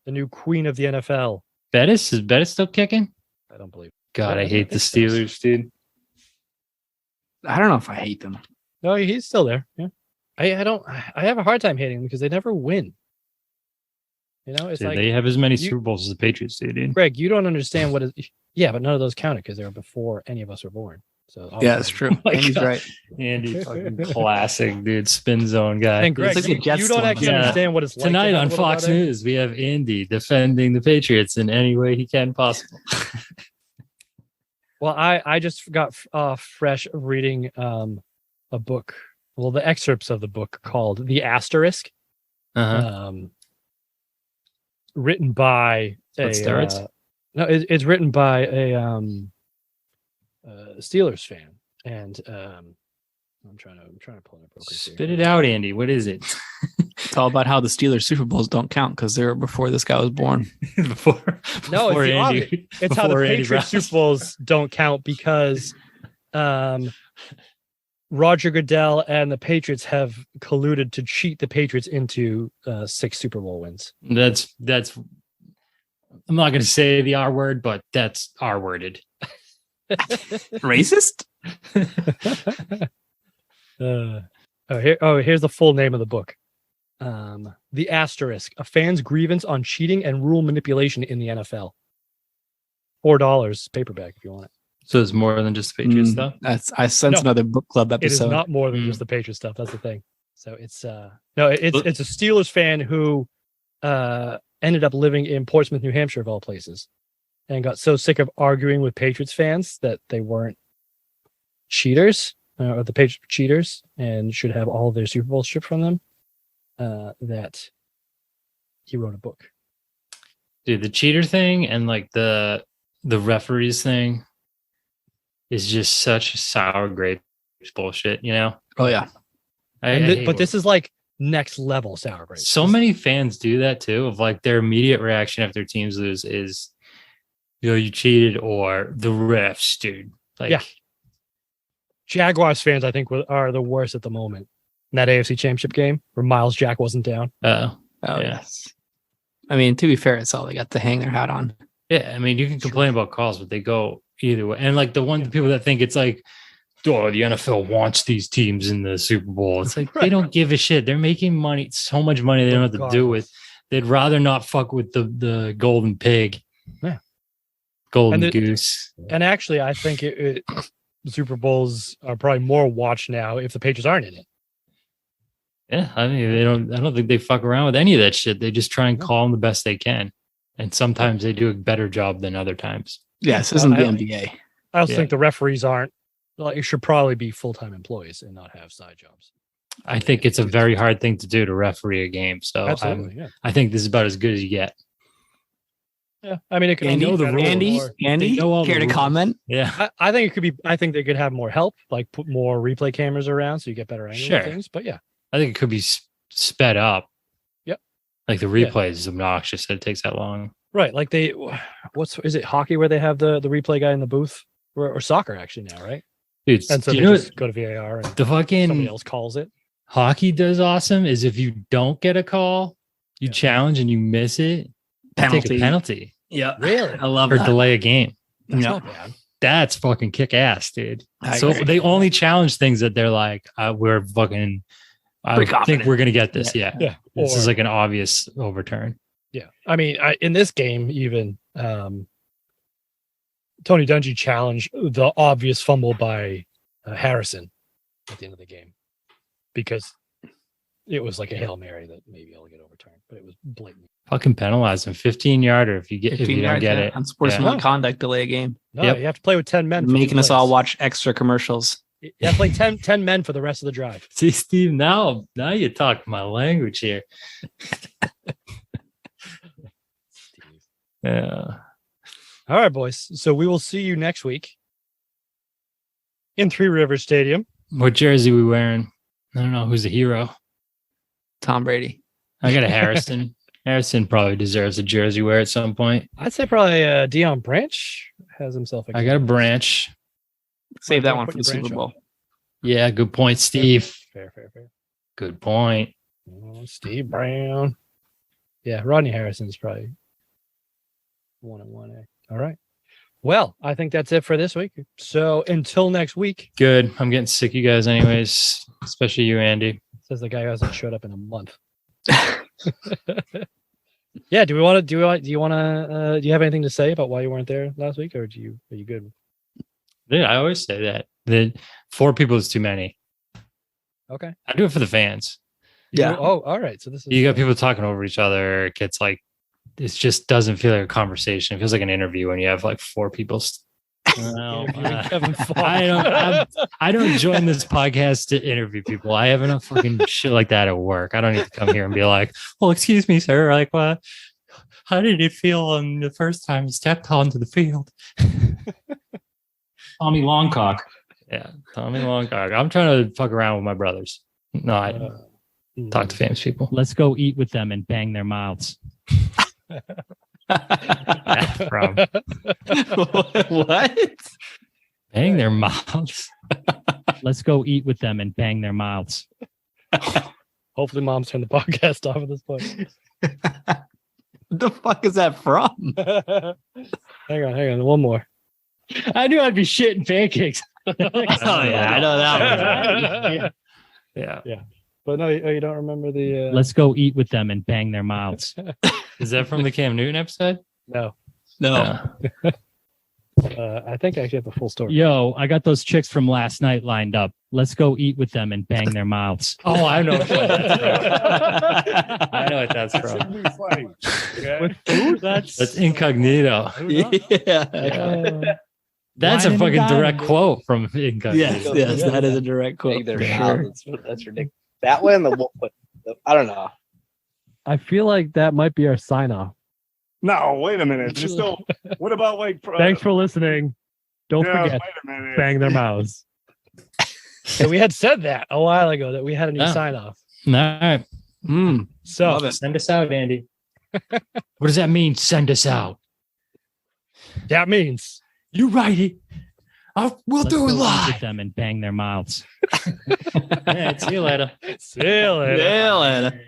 the new queen of the NFL. Bettis? Is Bettis still kicking? I don't believe. God, I hate the Steelers, dude. I don't know if I hate them. No, he's still there. Yeah. I have a hard time hating them because they never win. You know, it's Dude, like they have as many Super Bowls as the Patriots do, dude. Greg, you don't understand what is. Yeah, but none of those counted because they were before any of us were born. So yeah, that's true. Andy's right. Andy, fucking classic, dude. Spin zone guy. And Greg, like you don't actually understand what it's like. Tonight on Fox News, we have Andy defending the Patriots in any way he can possible. Well, I just got fresh reading a book. Well, the excerpts of the book called "The Asterisk," written by it's written by a Steelers fan, and I'm trying to pull it up real quick. Spit it out, Andy. What is it? It's all about how the Steelers Super Bowls don't count because they were before this guy was born. before it's how the Patriots Super Bowls don't count because Roger Goodell and the Patriots have colluded to cheat the Patriots into 6 Super Bowl wins. That's I'm not going to say the R word, but that's R-worded. Racist? Here's the full name of the book. The Asterisk: A Fan's Grievance on Cheating and Rule Manipulation in the NFL. $4 paperback if you want it. So it's more than just the Patriots stuff. I sense another book club It is episode. not more than just the Patriots stuff. That's the thing. So it's it's a Steelers fan who ended up living in Portsmouth, New Hampshire, of all places, and got so sick of arguing with Patriots fans that they weren't cheaters, or the Patriots were cheaters and should have all of their Super Bowl stripped from them, that he wrote a book. Dude, the cheater thing and like the referees thing is just such sour grapes bullshit, you know? Oh yeah. But this is like next level sour grapes. So many fans do that too, of like their immediate reaction after teams lose is, you cheated, or the refs, dude. Like, yeah. Jaguars fans, I think, are the worst at the moment. In that AFC Championship game where Miles Jack wasn't down. Oh yes. I mean, to be fair, it's all they got to hang their hat on. Yeah, I mean, you can complain about calls, but they go either way. And like the people that think it's like, oh, the NFL wants these teams in the Super Bowl. It's like, they don't give a shit. They're making money, so much money they don't have to do with. They'd rather not fuck with the golden pig. Yeah. Golden goose. And actually, I think the Super Bowls are probably more watched now if the Patriots aren't in it. Yeah, I mean, I don't think they fuck around with any of that shit. They just try and call them the best they can. And sometimes they do a better job than other times. Yeah, this isn't the NBA. I also think the referees aren't, it should probably be full-time employees and not have side jobs. I think it's a very hard thing to do to referee a game. So I think this is about as good as you get. Yeah, I mean, it could Andy, care to comment? Yeah, I think it could be. I think they could have more help, like put more replay cameras around so you get better angle and things. But yeah, I think it could be sped up. Yep, like the replay is obnoxious that it takes that long. Right, like is it hockey where they have the replay guy in the booth, or soccer actually now, right? Dude, and so they just go to VAR and the fucking somebody else calls it. Hockey does awesome is if you don't get a call, you challenge and you miss it. Take a penalty. Yeah, really. I love or that. delay a game. That's not bad. That's fucking kick ass, dude. So they only challenge things that they're like, we're fucking. I think we're gonna get this. Yeah. This is like an obvious overturn. Yeah, I mean, in this game, even Tony Dungy challenged the obvious fumble by Harrison at the end of the game because it was like a Hail Mary that maybe will get overturned, but it was blatant. Fucking penalize him. 15-yarder if you don't get it. Unsportsmanlike conduct, delay a game. No, you have to play with 10 men. Making us all watch extra commercials. You have to play 10 men for the rest of the drive. See, Steve, now you talk my language here. Yeah. All right, boys. So we will see you next week in Three Rivers Stadium. What jersey we wearing? I don't know who's the hero. Tom Brady. I got a Harrison. Harrison probably deserves a jersey wear at some point. I'd say probably Deion Branch has himself. I got a Branch. Save that one for the Super Bowl. Yeah, good point, Steve. Fair. Good point. Oh, Steve Brown. Yeah, Rodney Harrison's probably 1-1. All right. Well, I think that's it for this week. So until next week. Good. I'm getting sick of you guys anyways, especially you, Andy. Says the guy who hasn't showed up in a month. Yeah, do you have anything to say about why you weren't there last week, or are you good? Yeah, I always say that 4 people is too many. Okay. I do it for the fans. Yeah. All right. So this is you got people talking over each other. It gets like, it just doesn't feel like a conversation. It feels like an interview when you have like 4 people. I don't join this podcast to interview people. I have enough fucking shit like that at work. I don't need to come here and be like, well, excuse me, sir. Like, what? How did it feel on the first time you stepped onto the field? Tommy Longcock. Yeah, Tommy Longcock. I'm trying to fuck around with my brothers. No, I talk to famous people. Let's go eat with them and bang their mouths. What? Bang their mouths. Let's go eat with them and bang their mouths. Hopefully mom's turned the podcast off at this point. What the fuck is that from? Hang on. One more. I knew I'd be shitting pancakes. Oh yeah, I know that one. Yeah. But no, you don't remember the. Let's go eat with them and bang their mouths. Is that from the Cam Newton episode? No. I think I actually have the full story. Yo, I got those chicks from last night lined up. Let's go eat with them and bang their mouths. Oh, I know what that's from. I know what that's from. Be funny. Okay? With food? That's incognito. Yeah. That's a fucking direct quote from Incognito. Yes, that is a direct quote. Bang their for sure. mouths. That's ridiculous. That one, I don't know. I feel like that might be our sign off. No, wait a minute. You're still. What about like? Thanks for listening. Don't forget, Wait a minute. bang their mouths. And we had said that a while ago that we had a new Yeah. sign off. All right. So Love it. Send us out, Andy. What does that mean? Send us out. that means You write it. We'll Let's do it go eat live. with With them and bang their mouths. Yeah, see you later. see you later. Yeah, later.